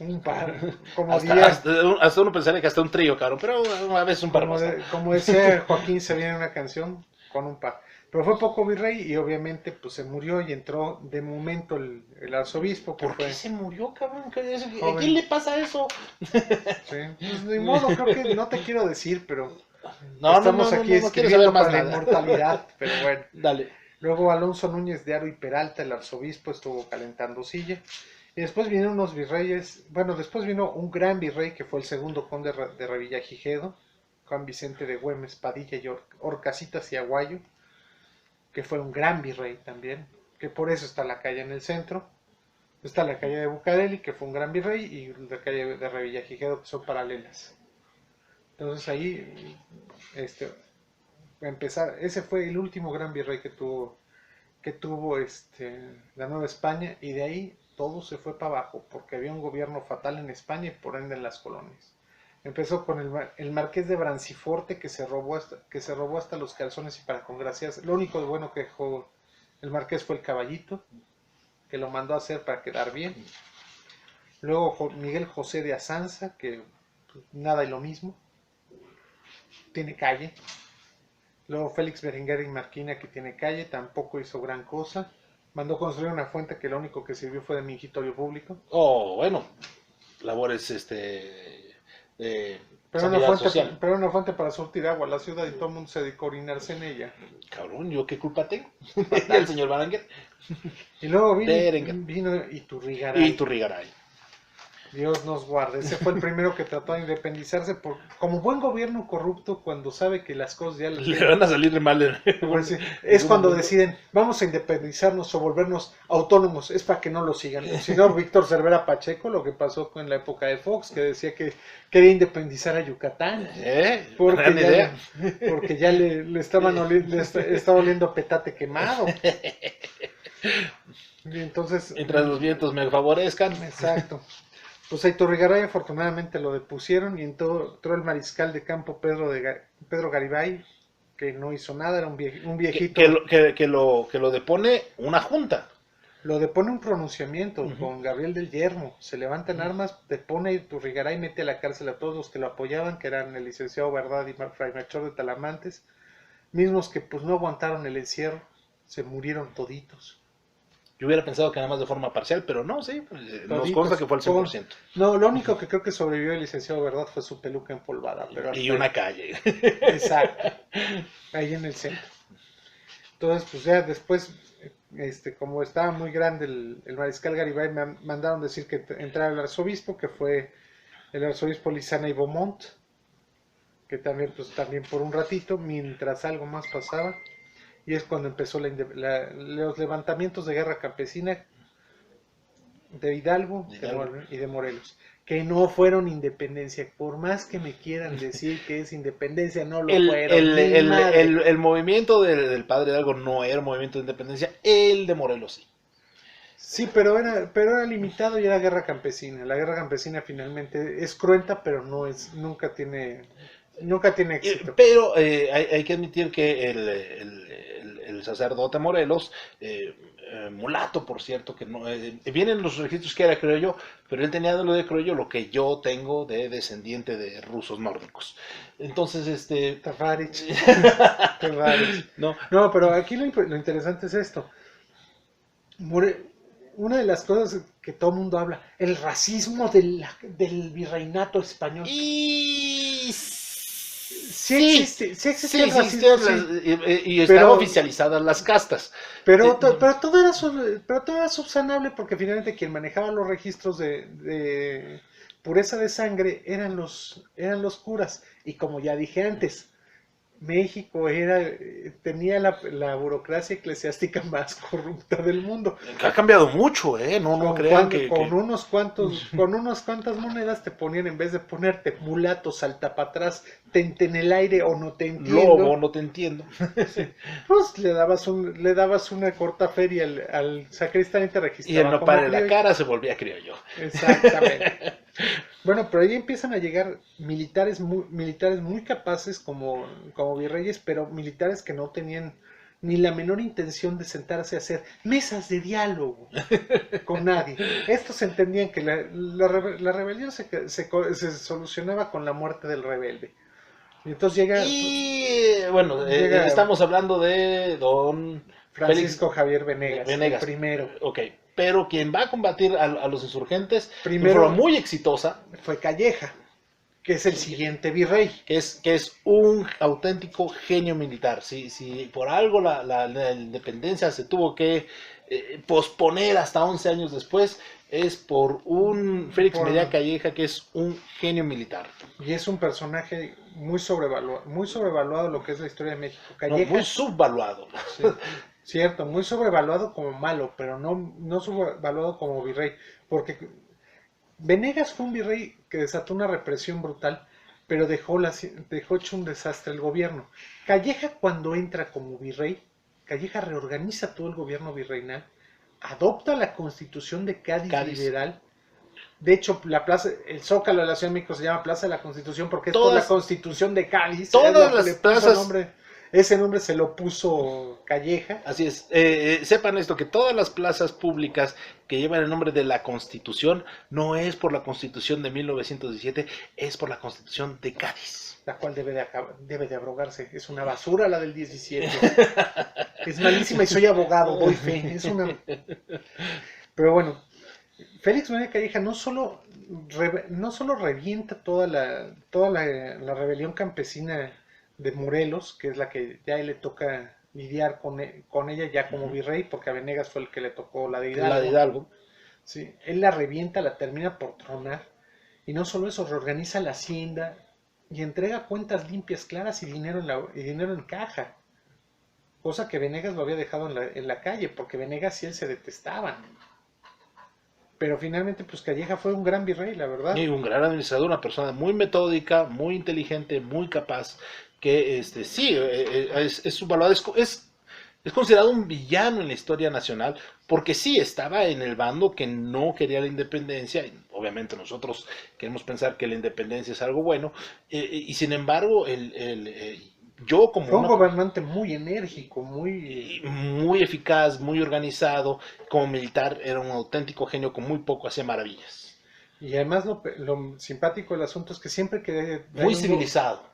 Un par, como hasta uno pensaría que hasta un trío, cabrón, pero a veces un par. Como decía Joaquín, se viene una canción con un par. Pero fue poco virrey y obviamente pues se murió y entró de momento el arzobispo. ¿Por qué se murió, cabrón? ¿A Joven. quién le pasa eso? Sí, pues de modo, creo que no te quiero decir, pero estamos aquí escribiendo para la inmortalidad, pero bueno. Dale. Luego Alonso Núñez de Haro y Peralta, el arzobispo, estuvo calentando silla. Y después vinieron unos virreyes, bueno, después vino un gran virrey que fue el segundo conde de Revillagigedo, Juan Vicente de Güemes, Padilla y Orcasitas y Aguayo, que fue un gran virrey también, que por eso está la calle en el centro. Está la calle de Bucareli, que fue un gran virrey, y la calle de Revillagigedo, que son paralelas. Entonces ahí, empezar, ese fue el último gran virrey que tuvo la Nueva España, y de ahí todo se fue para abajo, porque había un gobierno fatal en España y por ende en las colonias. Empezó con el marqués de Branciforte, que se robó hasta los calzones y para congraciarse. Lo único de bueno que dejó el marqués fue el caballito, que lo mandó a hacer para quedar bien. Luego Miguel José de Azanza, que nada y lo mismo, tiene calle. Luego Félix Berenguer y Marquina, que tiene calle, tampoco hizo gran cosa. Mandó construir una fuente que lo único que sirvió fue de mingitorio público. Oh, bueno, labores pero una fuente para surtir agua a la ciudad y todo el mundo se dedicó a orinarse en ella. Cabrón, ¿yo qué culpa tengo? El señor Berenguer. Y luego vino Iturrigaray. Dios nos guarde. Ese fue el primero que trató de independizarse como buen gobierno corrupto, cuando sabe que las cosas ya le van a salir de mal. Pues, es cuando deciden, vamos a independizarnos o volvernos autónomos, es para que no lo sigan. El señor Víctor Cervera Pacheco, lo que pasó en la época de Fox, que decía que quería independizar a Yucatán. Porque ya le estaba oliendo petate quemado. Y entonces, mientras los vientos me favorezcan. Exacto. Pues a Iturrigaray afortunadamente lo depusieron y entró el mariscal de campo Pedro Garibay, que no hizo nada, era un viejito. Que lo depone una junta. Lo depone un pronunciamiento con Gabriel del Yermo. Se levantan armas, depone a Iturrigaray, mete a la cárcel a todos los que lo apoyaban, que eran el licenciado Verdad y Fray Melchor de Talamantes, mismos que pues no aguantaron el encierro, se murieron toditos. Yo hubiera pensado que nada más de forma parcial, pero no, sí, nos consta que fue el 100%. No, lo único que creo que sobrevivió el licenciado Verdad fue su peluca empolvada. Y una calle. Exacto, ahí en el centro. Entonces, pues ya después, como estaba muy grande el mariscal Garibay, me mandaron decir que entrara el arzobispo, que fue el arzobispo Lizana y Beaumont, que también por un ratito, mientras algo más pasaba. Y es cuando empezó los levantamientos de guerra campesina de Hidalgo y de Morelos, que no fueron independencia. Por más que me quieran decir que es independencia, no lo fueron. El movimiento del padre Hidalgo no era un movimiento de independencia, el de Morelos sí. Sí, pero era limitado y era guerra campesina. La guerra campesina finalmente es cruenta, pero nunca tiene éxito. Pero hay que admitir que el sacerdote Morelos mulato, por cierto, que no vienen los registros que era criollo, pero él tenía de lo de criollo lo que yo tengo de descendiente de rusos nórdicos. Entonces, Tafarich. no, No, pero aquí lo interesante es esto. Una de las cosas que todo el mundo habla, el racismo del virreinato español. y Sí existe el sí, racismo, sí. y estaban Pero, oficializadas las castas. pero todo era subsanable porque finalmente quien manejaba los registros de pureza de sangre eran los curas. Y como ya dije antes, México tenía la burocracia eclesiástica más corrupta del mundo. Ha cambiado mucho, ¿eh? No crean que... Con unas cuantas monedas te ponían, en vez de ponerte mulato, salta para atrás, tente en el aire o no te entiendo. Lobo, no te entiendo. Sí. Pues le dabas una corta feria al sacristán y te registraba. Y el nopal en la cara se volvía criollo. Exactamente. Bueno, pero ahí empiezan a llegar militares muy capaces como virreyes, pero militares que no tenían ni la menor intención de sentarse a hacer mesas de diálogo con nadie. Estos entendían que la rebelión se solucionaba con la muerte del rebelde. Y entonces llega estamos hablando de don Francisco Javier Venegas, el primero. Ok, pero quien va a combatir a los insurgentes primero de forma muy exitosa fue Calleja, que es el siguiente virrey. Que es un auténtico genio militar. Si por algo la independencia se tuvo que posponer hasta 11 años después, es por un Félix Medea Calleja, que es un genio militar. Y es un personaje muy sobrevaluado lo que es la historia de México. Calleja, muy subvaluado. Sí, cierto, muy sobrevaluado como malo, pero no subvaluado como virrey, porque Venegas fue un virrey que desató una represión brutal, pero dejó hecho un desastre el gobierno. Calleja, cuando entra como virrey, Calleja reorganiza todo el gobierno virreinal, adopta la Constitución de Cádiz. Liberal. De hecho, el Zócalo de la Ciudad de México se llama Plaza de la Constitución porque es por la Constitución de Cádiz. Todas las plazas. Ese nombre se lo puso Calleja. Así es. Sepan esto, que todas las plazas públicas que llevan el nombre de la Constitución no es por la Constitución de 1917, es por la Constitución de Cádiz. La cual debe de abrogarse. Es una basura la del 17. Es malísima y soy abogado, doy fe. Pero bueno, Félix Medea Calleja no solo revienta toda la rebelión campesina de Morelos, que es la que ya le toca lidiar con ella ya como virrey, porque a Venegas fue el que le tocó la de Hidalgo. La de Hidalgo. Sí, él la revienta, la termina por tronar, y no solo eso, reorganiza la hacienda y entrega cuentas limpias, claras y dinero en caja, cosa que Venegas lo había dejado en la calle, porque Venegas y él se detestaban. Pero finalmente, pues Calleja fue un gran virrey, la verdad. Y un gran administrador, una persona muy metódica, muy inteligente, muy capaz, que es subvaluado, es considerado un villano en la historia nacional, porque sí, estaba en el bando que no quería la independencia. Obviamente nosotros queremos pensar que la independencia es algo bueno, y sin embargo, fue un gobernante muy enérgico, muy eficaz, muy organizado. Como militar era un auténtico genio, con muy poco hacía maravillas. Y además lo simpático del asunto es que siempre que... Muy civilizado.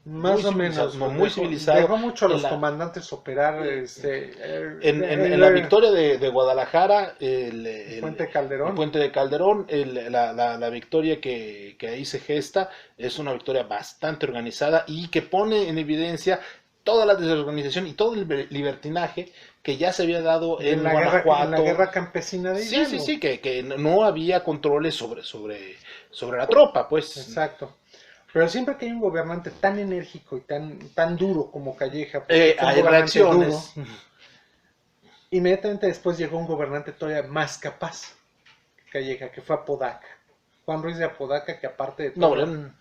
Más o menos. Muy civilizado. Dejó mucho a los comandantes operar. En la victoria de Guadalajara, el Puente Calderón. El Puente de Calderón, la victoria que ahí se gesta, es una victoria bastante organizada y que pone en evidencia toda la desorganización y todo el libertinaje que ya se había dado en Guanajuato. En la guerra campesina de Hidalgo. Sí, que no había controles sobre la tropa, pues. Exacto. Pero siempre que hay un gobernante tan enérgico y tan duro como Calleja, hay reacciones. Duro, inmediatamente después llegó un gobernante todavía más capaz que Calleja, que fue Apodaca. Juan Ruiz de Apodaca, que aparte de todo...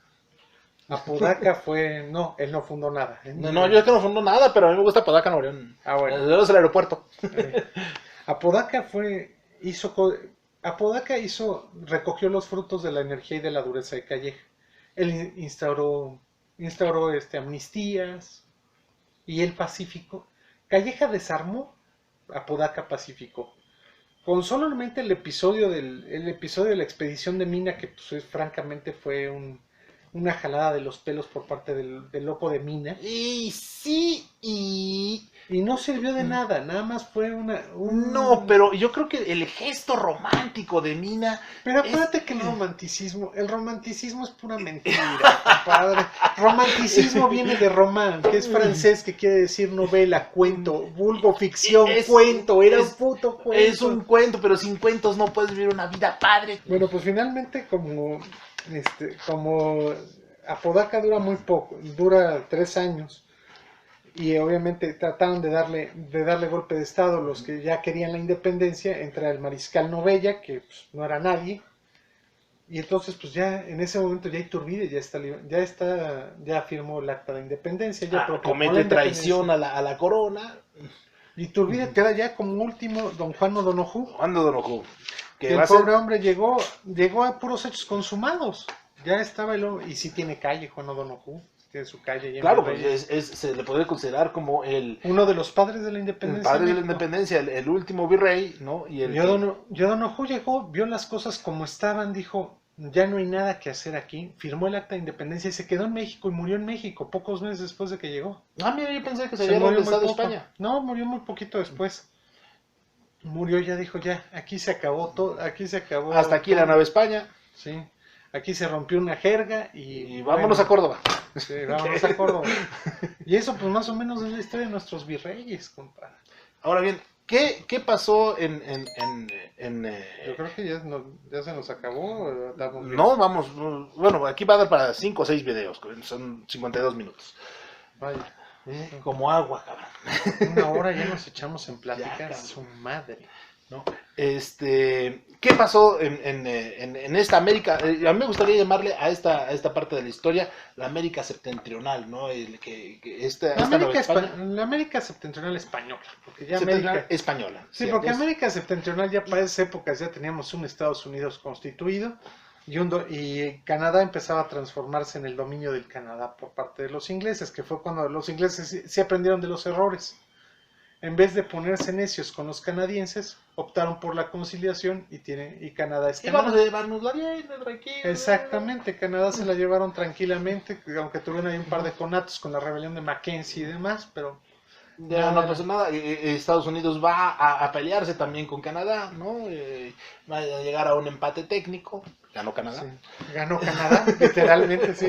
Apodaca fue... No, él no fundó nada. No, yo es que no fundó nada, pero a mí me gusta Apodaca, Nureón. Bueno. Es el aeropuerto. Apodaca recogió los frutos de la energía y de la dureza de Calleja. Él instauró amnistías y el Pacífico. Calleja desarmó Apodaca Pacífico. Con solamente el episodio de la expedición de Mina, que pues, francamente fue una jalada de los pelos por parte del loco de Mina. Y sí, Y no sirvió de nada, nada más fue No, pero yo creo que el gesto romántico de Mina... Pero acuérdate que el romanticismo es pura mentira, compadre. Romanticismo viene de román, que es francés, que quiere decir novela, cuento, vulgo, ficción, cuento, era un puto cuento. Es un cuento, pero sin cuentos no puedes vivir una vida padre. Bueno, pues finalmente como Apodaca dura muy poco, dura 3 años. Y obviamente trataron de darle golpe de estado los que ya querían la independencia, entre el mariscal Novella, que pues, no era nadie, y entonces pues ya en ese momento ya Iturbide ya firmó el acta de independencia, ya comete traición a la corona. Iturbide queda ya como último don Juan O'Donoghue. Que el pobre hombre llegó a puros hechos consumados, ya estaba y sí tiene calle Juan O'Donoghue. Tiene su calle. Claro, pues se le puede considerar como uno de los padres de la independencia. El padre de la independencia, el último virrey, ¿no? Y O'Donoghue llegó, vio las cosas como estaban, dijo, ya no hay nada que hacer aquí, firmó el acta de independencia y se quedó en México y murió en México pocos meses después de que llegó. Mira, yo pensé que se había regresado a España. No, murió muy poquito después. Murió, ya dijo, ya, aquí se acabó todo, Hasta aquí la Nueva España. Sí. Aquí se rompió una jerga y vámonos a Córdoba. Sí, vámonos a Córdoba. Y eso pues más o menos es la historia de nuestros virreyes, compadre. Ahora bien, ¿qué pasó Yo creo que ya se nos acabó. No, vamos, bueno, aquí va a dar para 5 o 6 videos, son 52 minutos. Vaya. Como agua, cabrón. 1 hora ya nos echamos en plática, su madre. ¿No? ¿Qué pasó en esta América? A mí me gustaría llamarle a esta parte de la historia la América septentrional, ¿no? La América septentrional española, porque ya española. Sí, porque América septentrional ya para esas épocas ya teníamos un Estados Unidos constituido y Canadá empezaba a transformarse en el dominio del Canadá por parte de los ingleses, que fue cuando los ingleses se aprendieron de los errores. En vez de ponerse necios con los canadienses, optaron por la conciliación y Canadá es Canadá. Y vamos a llevárnosla bien, tranquilo. Exactamente, Canadá se la llevaron tranquilamente, aunque tuvieron ahí un par de conatos con la rebelión de Mackenzie y demás, pero... Ya no pasó nada. Estados Unidos va a pelearse también con Canadá, ¿no? Va a llegar a un empate técnico. Ganó Canadá. Sí. Ganó Canadá, literalmente, sí.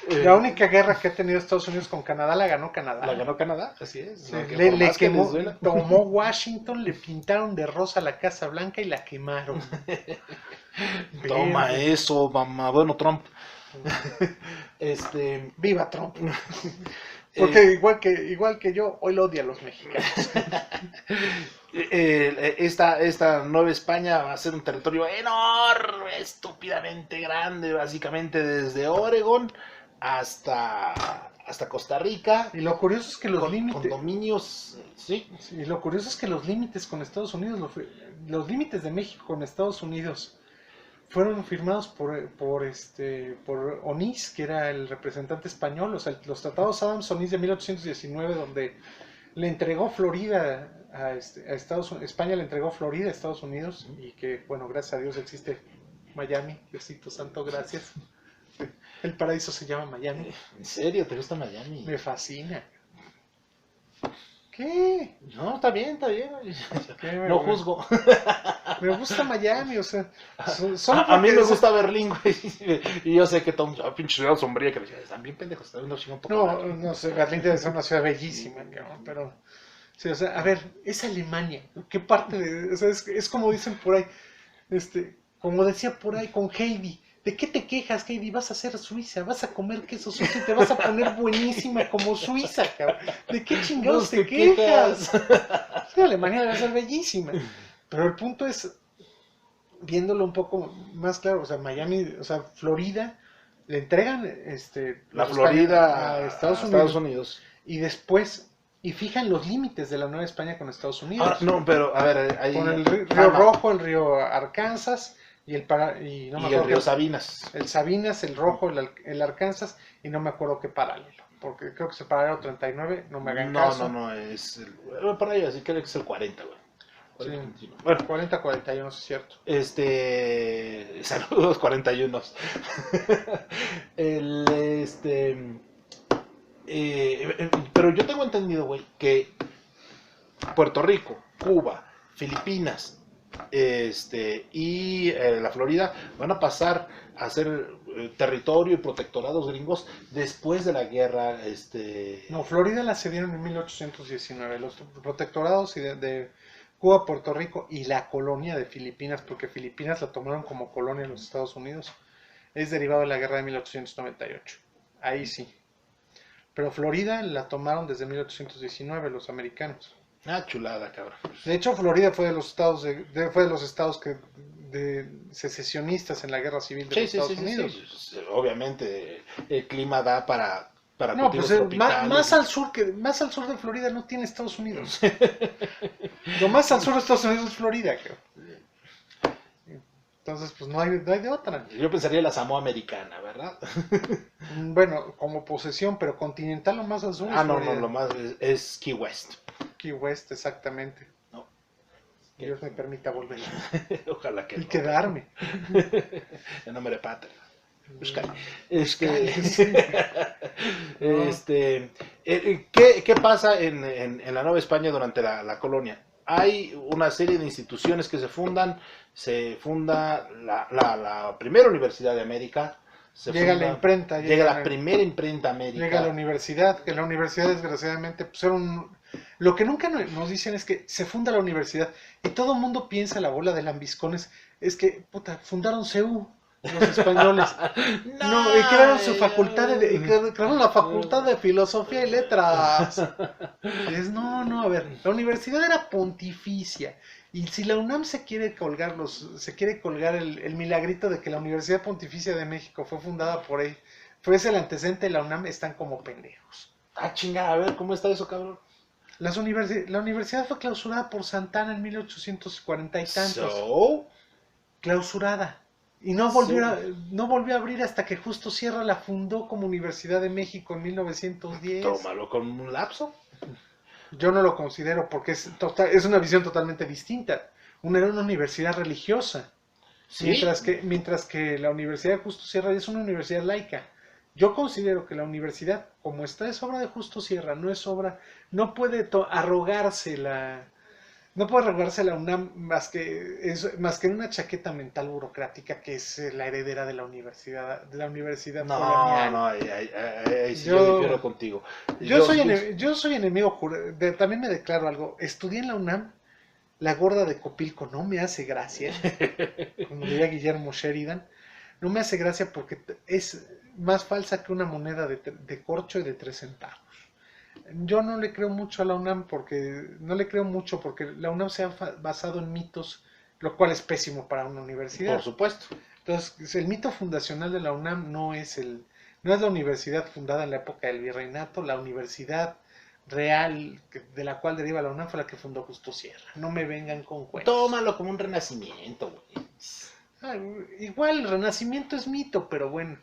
La única guerra que ha tenido Estados Unidos con Canadá la ganó Canadá. La ganó Canadá, así es. Sí, le quemó, tomó Washington, le pintaron de rosa la Casa Blanca y la quemaron. Toma eso, mamá. Bueno, Trump. Viva Trump. Porque igual que yo, hoy lo odia a los mexicanos. Esta Nueva España va a ser un territorio enorme, estúpidamente grande, básicamente desde Oregón hasta Costa Rica. Y lo curioso es que los límites... Con dominios, sí. Y lo curioso es que los límites con Estados Unidos, los límites de México con Estados Unidos fueron firmados por Onís, que era el representante español, o sea, los tratados Adams-Onís de 1819, donde le entregó Florida a Estados Unidos, España le entregó Florida a Estados Unidos, y que, bueno, gracias a Dios existe Miami, Diosito Santo, gracias. El paraíso se llama Miami. ¿En serio? ¿Te gusta Miami? Me fascina. ¿Qué? No, está bien. No juzgo. Me gusta Miami, o sea. A mí me gusta Berlín, güey. Y yo sé que pinche ciudad sombría que decía, están bien pendejos, están viendo un poco. No sé, Berlín debe ser una ciudad bellísima, cabrón, pero. Sí, o sea, a ver, es Alemania. ¿Qué parte de.? O sea, es como dicen por ahí. Como decía por ahí con Heidi. ¿De qué te quejas, Heidi? Vas a ser Suiza, vas a comer queso suizo y te vas a poner buenísima como Suiza, cabrón. ¿De qué chingados te quejas? Sí, Alemania debe ser bellísima. Pero el punto es, viéndolo un poco más claro, o sea, Miami, o sea, Florida, le entregan la Florida a Estados Unidos. Y después, y fijan los límites de la Nueva España con Estados Unidos. Ah, no, pero a ver, ahí... Con el río Rojo, el río Arkansas... Y el río Sabinas. El Sabinas, el Rojo, el Arkansas, y no me acuerdo qué paralelo. Porque creo que es el paralelo 39, no me hagan caso. No, es... por ahí, así creo que es el 40, güey. Sí. Bueno, 40-41, es cierto. Saludos 41. Pero yo tengo entendido, güey, que Puerto Rico, Cuba, Filipinas, y la Florida van a pasar a ser territorio y protectorados gringos después de la guerra. No, Florida la cedieron en 1819. Los protectorados de Cuba, Puerto Rico y la colonia de Filipinas, porque Filipinas la tomaron como colonia en los Estados Unidos, es derivado de la guerra de 1898. Ahí sí. Pero Florida la tomaron desde 1819 los americanos. Ah, chulada, cabrón. De hecho, Florida fue de los estados fue de los estados que de secesionistas en la guerra civil de los Estados Unidos. Sí. Obviamente el clima da para No, cultivos pues tropicales. más al sur de Florida no tiene Estados Unidos. Lo más al sur de Estados Unidos es Florida, creo. Entonces, pues no hay de otra. Yo pensaría la Samoa americana, ¿verdad? Bueno, como posesión, pero continental lo más al sur. No, lo más es Key West. Key West, exactamente. No. Que Dios me permita volver. Ojalá que y no, quedarme. En nombre de Patria. ¿Qué pasa en la Nueva España durante la colonia? Hay una serie de instituciones que se fundan. Se funda la primera universidad de América. Llega la imprenta. Llega la primera imprenta América. Llega la universidad, que la universidad desgraciadamente pues era lo que nunca nos dicen es que se funda la universidad y todo el mundo piensa, la bola de lambiscones, es que, puta, fundaron CEU los españoles. No, y crearon su facultad crearon la facultad de filosofía y letras. No, a ver, la universidad era pontificia. Y si la UNAM se quiere colgar el milagrito de que la Universidad Pontificia de México fue fundada por él, fue ese el antecedente de la UNAM, están como pendejos. Chingada, a ver, ¿cómo está eso, cabrón? La universidad fue clausurada por Santana en 1840 y tantos. Clausurada. Y no volvió a abrir hasta que Justo Sierra la fundó como Universidad de México en 1910. Tómalo con un lapso. Yo no lo considero porque es una visión totalmente distinta. Era una universidad religiosa. ¿Sí? Mientras que la Universidad de Justo Sierra es una universidad laica. Yo considero que la universidad, como está, es obra de Justo Sierra, no puede arrogarse la UNAM más que en una chaqueta mental burocrática que es la heredera de la universidad colonial. No, ahí sí yo difiero contigo. Yo soy enemigo, también me declaro algo. Estudié en la UNAM, la gorda de Copilco no me hace gracia, como diría Guillermo Sheridan, no me hace gracia porque es más falsa que una moneda de corcho y de 3 centavos. Yo no le creo mucho a la UNAM porque la UNAM se ha basado en mitos, lo cual es pésimo para una universidad. Por supuesto. Entonces, el mito fundacional de la UNAM no es la universidad fundada en la época del virreinato. La universidad real de la cual deriva la UNAM fue la que fundó Justo Sierra. No me vengan con cuentos. Tómalo como un renacimiento, güey. Igual el renacimiento es mito, pero bueno,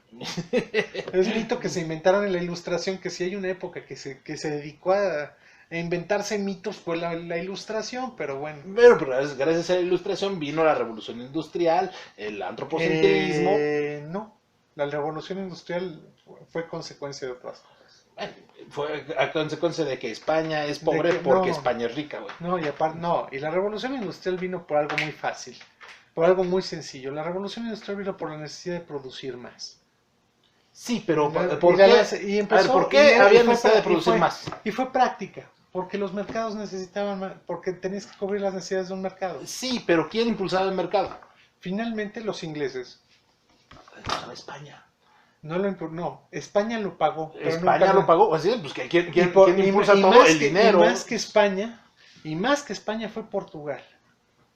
es mito que se inventaron en la Ilustración, que si hay una época que se dedicó a inventarse mitos fue la Ilustración, pero bueno. Pero gracias a la Ilustración vino la Revolución Industrial, el antropocentrismo. No, la Revolución Industrial fue consecuencia de otras cosas. Fue a consecuencia de que España es pobre porque España es rica, güey. No, y la Revolución Industrial vino por algo muy fácil. Por algo muy sencillo. La revolución industrial vino por la necesidad de producir más. Sí, pero ¿por qué había necesidad de producir más? Y fue práctica. Porque los mercados necesitaban más. Porque tenías que cubrir las necesidades de un mercado. Sí, pero ¿quién impulsaba el mercado? Finalmente los ingleses. España. No, España lo pagó. España lo pagó. Así, pues, ¿quién impulsa todo el dinero? Y más que España fue Portugal.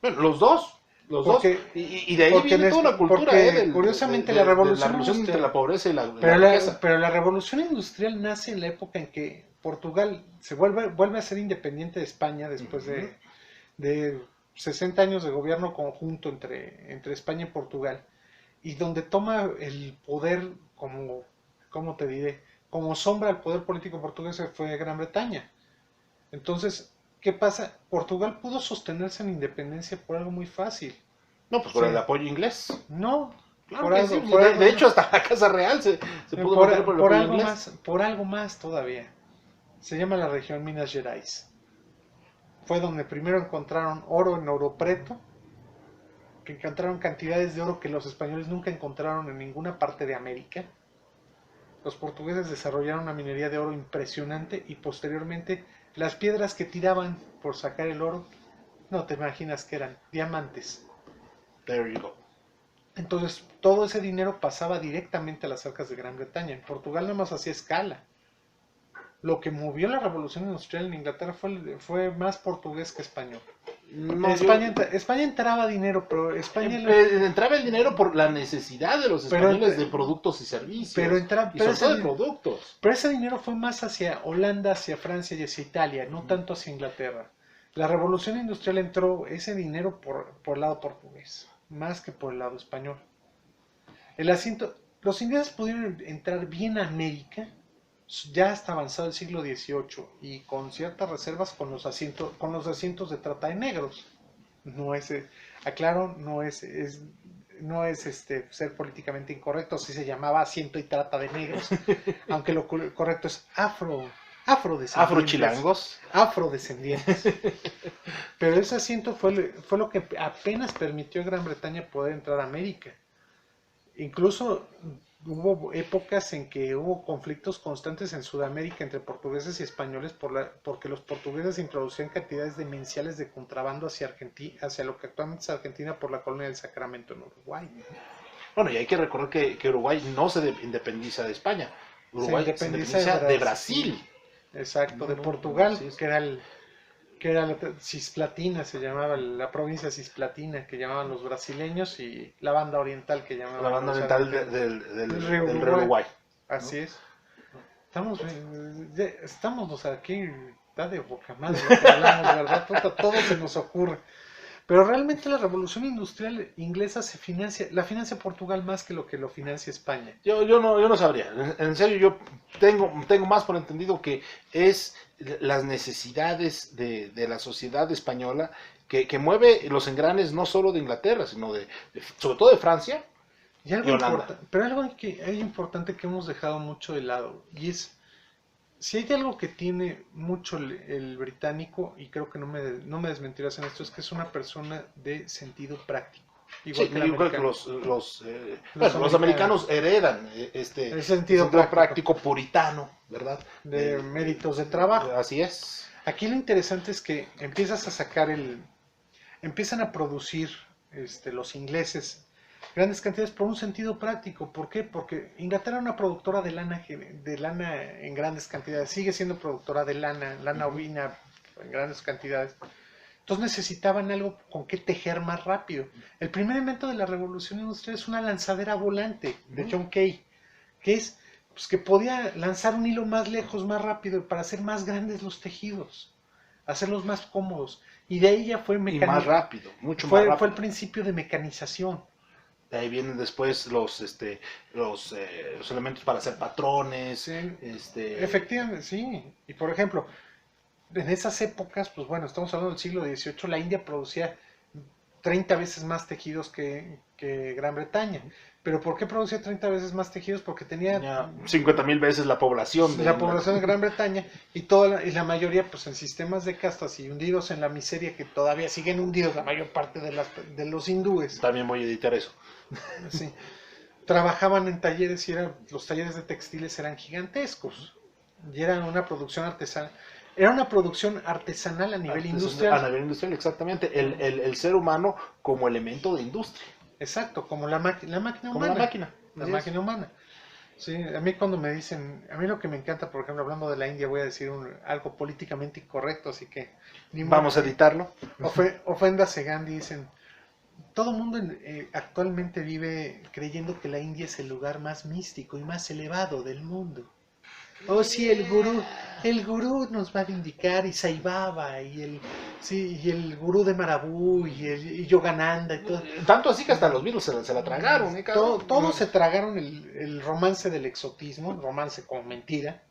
Bueno, los dos. Y de ahí viene toda una cultura. Curiosamente, la revolución industrial, entre la pobreza y la riqueza. Pero la revolución industrial nace en la época en que Portugal se vuelve a ser independiente de España después de 60 años de gobierno conjunto entre España y Portugal. Y donde toma el poder ¿cómo te diré? Como sombra al poder político portugués fue Gran Bretaña. Entonces, ¿qué pasa? Portugal pudo sostenerse en independencia por algo muy fácil. No, pues por el apoyo inglés. No, claro por algo, sí. De hecho, hasta la Casa Real se pudo mantener por el apoyo algo inglés. Por algo más todavía. Se llama la región Minas Gerais. Fue donde primero encontraron oro en Ouro Preto, que encontraron cantidades de oro que los españoles nunca encontraron en ninguna parte de América. Los portugueses desarrollaron una minería de oro impresionante y posteriormente las piedras que tiraban por sacar el oro, no te imaginas que eran diamantes. There you go. Entonces todo ese dinero pasaba directamente a las arcas de Gran Bretaña. En Portugal nada más hacía escala. Lo que movió la revolución industrial en Inglaterra fue más portugués que español. No, España entraba dinero, pero España... entraba el dinero por la necesidad de los españoles de productos y servicios. De productos. Pero ese dinero fue más hacia Holanda, hacia Francia y hacia Italia, no tanto hacia Inglaterra. La revolución industrial entró ese dinero por el lado portugués, más que por el lado español. Los ingleses pudieron entrar bien a América ya hasta avanzado el siglo XVIII y con ciertas reservas con los asientos de trata de negros. No es, aclaro, no es ser políticamente incorrecto, si se llamaba asiento y trata de negros, aunque lo correcto es afrodescendientes. Afrochilangos. Afrodescendientes. Pero ese asiento fue lo que apenas permitió a Gran Bretaña poder entrar a América. Incluso hubo épocas en que hubo conflictos constantes en Sudamérica entre portugueses y españoles porque los portugueses introducían cantidades demenciales de contrabando hacia lo que actualmente es Argentina por la colonia del Sacramento en Uruguay. Bueno, y hay que recordar que Uruguay no se independiza de España. Uruguay se independiza de Brasil. Exacto, de Portugal, sí, que era la Cisplatina, se llamaba la provincia Cisplatina, que llamaban los brasileños, y la banda oriental, que llamaban la banda oriental del río Uruguay. Así es. Estamos aquí, está de boca madre, ¿verdad? Todo se nos ocurre. Pero realmente la revolución industrial inglesa la financia Portugal más que lo financia España. Yo no sabría. En serio, yo tengo más por entendido que es las necesidades de la sociedad española que mueve los engranes no solo de Inglaterra, sino sobre todo de Francia y Holanda. Pero algo que es importante que hemos dejado mucho de lado, y es, si hay algo que tiene mucho el británico, y creo que no me desmentirás en esto, es que es una persona de sentido práctico. Igual que los americanos heredan el sentido práctico puritano, ¿verdad? De méritos de trabajo. Así es. Aquí lo interesante es que empiezan a producir los ingleses grandes cantidades por un sentido práctico. ¿Por qué? Porque Inglaterra era una productora de lana en grandes cantidades, sigue siendo productora de lana ovina en grandes cantidades. Entonces necesitaban algo con que tejer más rápido. El primer invento de la revolución industrial es una lanzadera volante de John Kay, que es que podía lanzar un hilo más lejos, más rápido, para hacer más grandes los tejidos, hacerlos más cómodos. Y de ahí ya fue mecanización. Y más rápido, mucho más rápido. Fue el principio de mecanización. De ahí vienen después los elementos para hacer patrones. Sí, efectivamente, sí. Y por ejemplo, en esas épocas, pues bueno, estamos hablando del siglo XVIII, la India producía 30 veces más tejidos que Gran Bretaña. ¿Pero por qué producía 30 veces más tejidos? Porque tenía 50,000 veces la población. De Gran Bretaña, y la mayoría pues en sistemas de castas y hundidos en la miseria, que todavía siguen hundidos la mayor parte de los hindúes. También voy a editar eso. Sí. Trabajaban en talleres y los talleres de textiles eran gigantescos. Y era una producción artesanal. Era una producción artesanal a nivel industrial. A nivel industrial, exactamente. El ser humano como elemento de industria. Exacto, como la máquina humana. La máquina humana. Sí, a mí cuando me dicen, a mí lo que me encanta, por ejemplo, hablando de la India, voy a decir algo políticamente incorrecto, así que... Vamos a editarlo. Oféndase Gandhi, dicen, todo el mundo actualmente vive creyendo que la India es el lugar más místico y más elevado del mundo. Oh, sí, el gurú nos va a vindicar, y Sai Baba, y el gurú de Marabú, y Yogananda, y todo. Tanto así que hasta los virus se la tragaron, Todos se tragaron el romance del exotismo, el romance como mentira,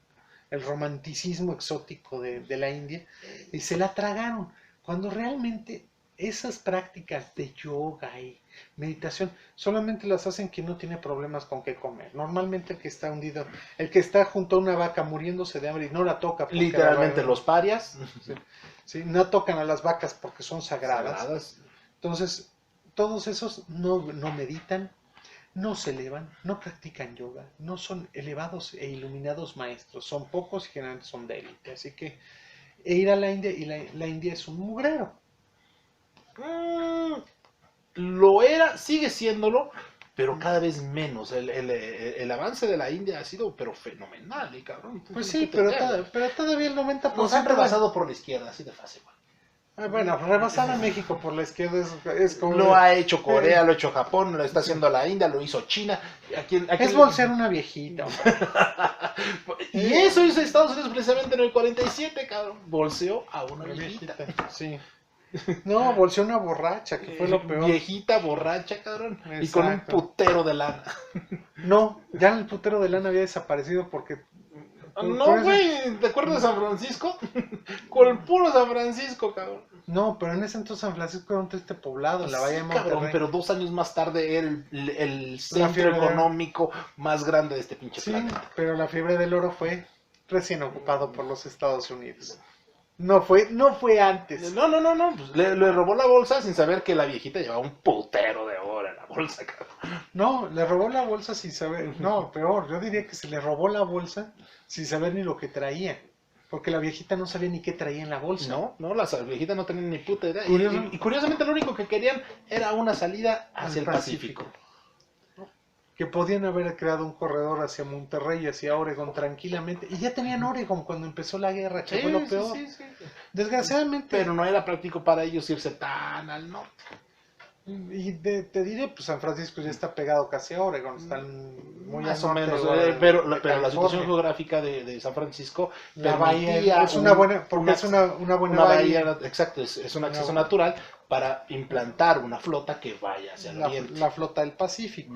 el romanticismo exótico de la India, y se la tragaron, cuando realmente esas prácticas de yoga y meditación solamente las hacen quien no tiene problemas con qué comer. Normalmente el que está hundido, el que está junto a una vaca muriéndose de hambre y no la toca. Literalmente los parias. Sí, sí, no tocan a las vacas porque son sagradas. Entonces, todos esos no meditan, no se elevan, no practican yoga, no son elevados e iluminados maestros, son pocos y generalmente son de élite. Así que ir a la India, y la India es un mugrero. Lo era, sigue siéndolo, pero cada vez menos. El avance de la India ha sido pero fenomenal, cabrón. Pues sí, pero todavía el 90%... Nos han rebasado por la izquierda, así de fácil. Bueno, rebasar a México por la izquierda es como... Lo ha hecho Corea, lo ha hecho Japón, lo está haciendo la India, lo hizo China. Es bolsear una viejita. Y eso hizo Estados Unidos precisamente en el 47, cabrón. Bolseó a una viejita. Sí. No, bolseó una borracha, que fue lo peor. Viejita borracha, cabrón. Exacto. Y con un putero de lana. No, ya el putero de lana había desaparecido porque... No, güey, ¿te acuerdas de San Francisco? Con el puro San Francisco, cabrón. No, pero en ese entonces San Francisco era un triste poblado, en la Bahía de Monterrey. Cabrón, pero 2 años más tarde era el centro económico más grande de este pinche planeta. Sí, pero la fiebre del oro fue recién ocupado por los Estados Unidos. No fue antes. No, pues le robó la bolsa sin saber que la viejita llevaba un putero de oro en la bolsa, cabrón. No, le robó la bolsa sin saber, no, peor, yo diría que se le robó la bolsa sin saber ni lo que traía, porque la viejita no sabía ni qué traía en la bolsa. No, las viejitas no tenían ni puta idea. Y curiosamente lo único que querían era una salida hacia el Pacífico. Que podían haber creado un corredor hacia Monterrey y hacia Oregon tranquilamente. Y ya tenían Oregon cuando empezó la guerra, que fue lo peor. Sí. Desgraciadamente. Pero no era práctico para ellos irse tan al norte. Y te diré, pues San Francisco ya está pegado casi a Oregon, están muy más al o norte menos, pero la situación geográfica de San Francisco, la bahía es una buena, porque es una buena bahía. Exacto, es un acceso natural para implantar una flota que vaya hacia el oriente. La flota del Pacífico.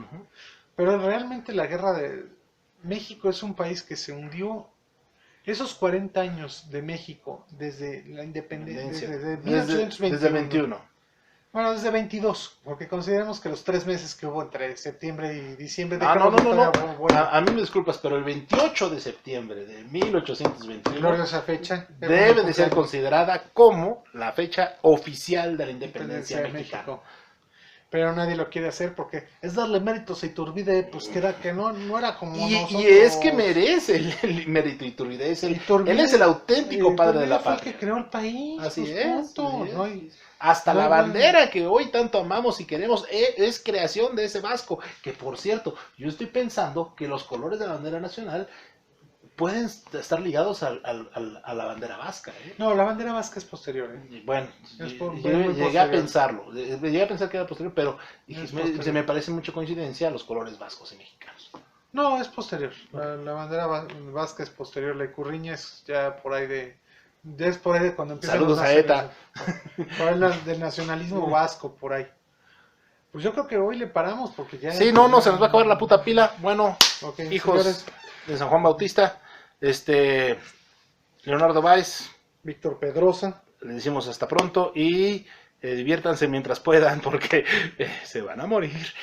Pero realmente la guerra de México es un país que se hundió. Esos 40 años de México desde la independencia, desde 1821. Desde 21. Bueno, desde 22, porque consideramos que los 3 meses que hubo entre septiembre y diciembre de no. A mí me disculpas, pero el 28 de septiembre de 1821 gloriosa fecha debe de ser considerada como la fecha oficial de la independencia de México. Pero nadie lo quiere hacer porque es darle méritos a Iturbide, pues que no era como nosotros. Y es que merece el mérito Iturbide, él es el auténtico padre de la patria. Fue el que creó el país. Así pues, es. No hay... Hasta la bandera que hoy tanto amamos y queremos es creación de ese vasco. Que por cierto, yo estoy pensando que los colores de la bandera nacional pueden estar ligados a la bandera vasca. No, la bandera vasca es posterior. Bueno, llegué a pensarlo. Llegué a pensar que era posterior, pero se me parece mucho coincidencia a los colores vascos y mexicanos. No, es posterior. La bandera vasca es posterior. La icurriña es ya por ahí de... Ya es por ahí de cuando empieza. Saludos a ETA. Por ahí del nacionalismo vasco, por ahí. Pues yo creo que hoy le paramos porque ya... Sí, no, se nos va a acabar la puta pila. Bueno, hijos señores de San Juan Bautista, Leonardo Báez, Víctor Pedrosa, le decimos hasta pronto y diviértanse mientras puedan porque se van a morir.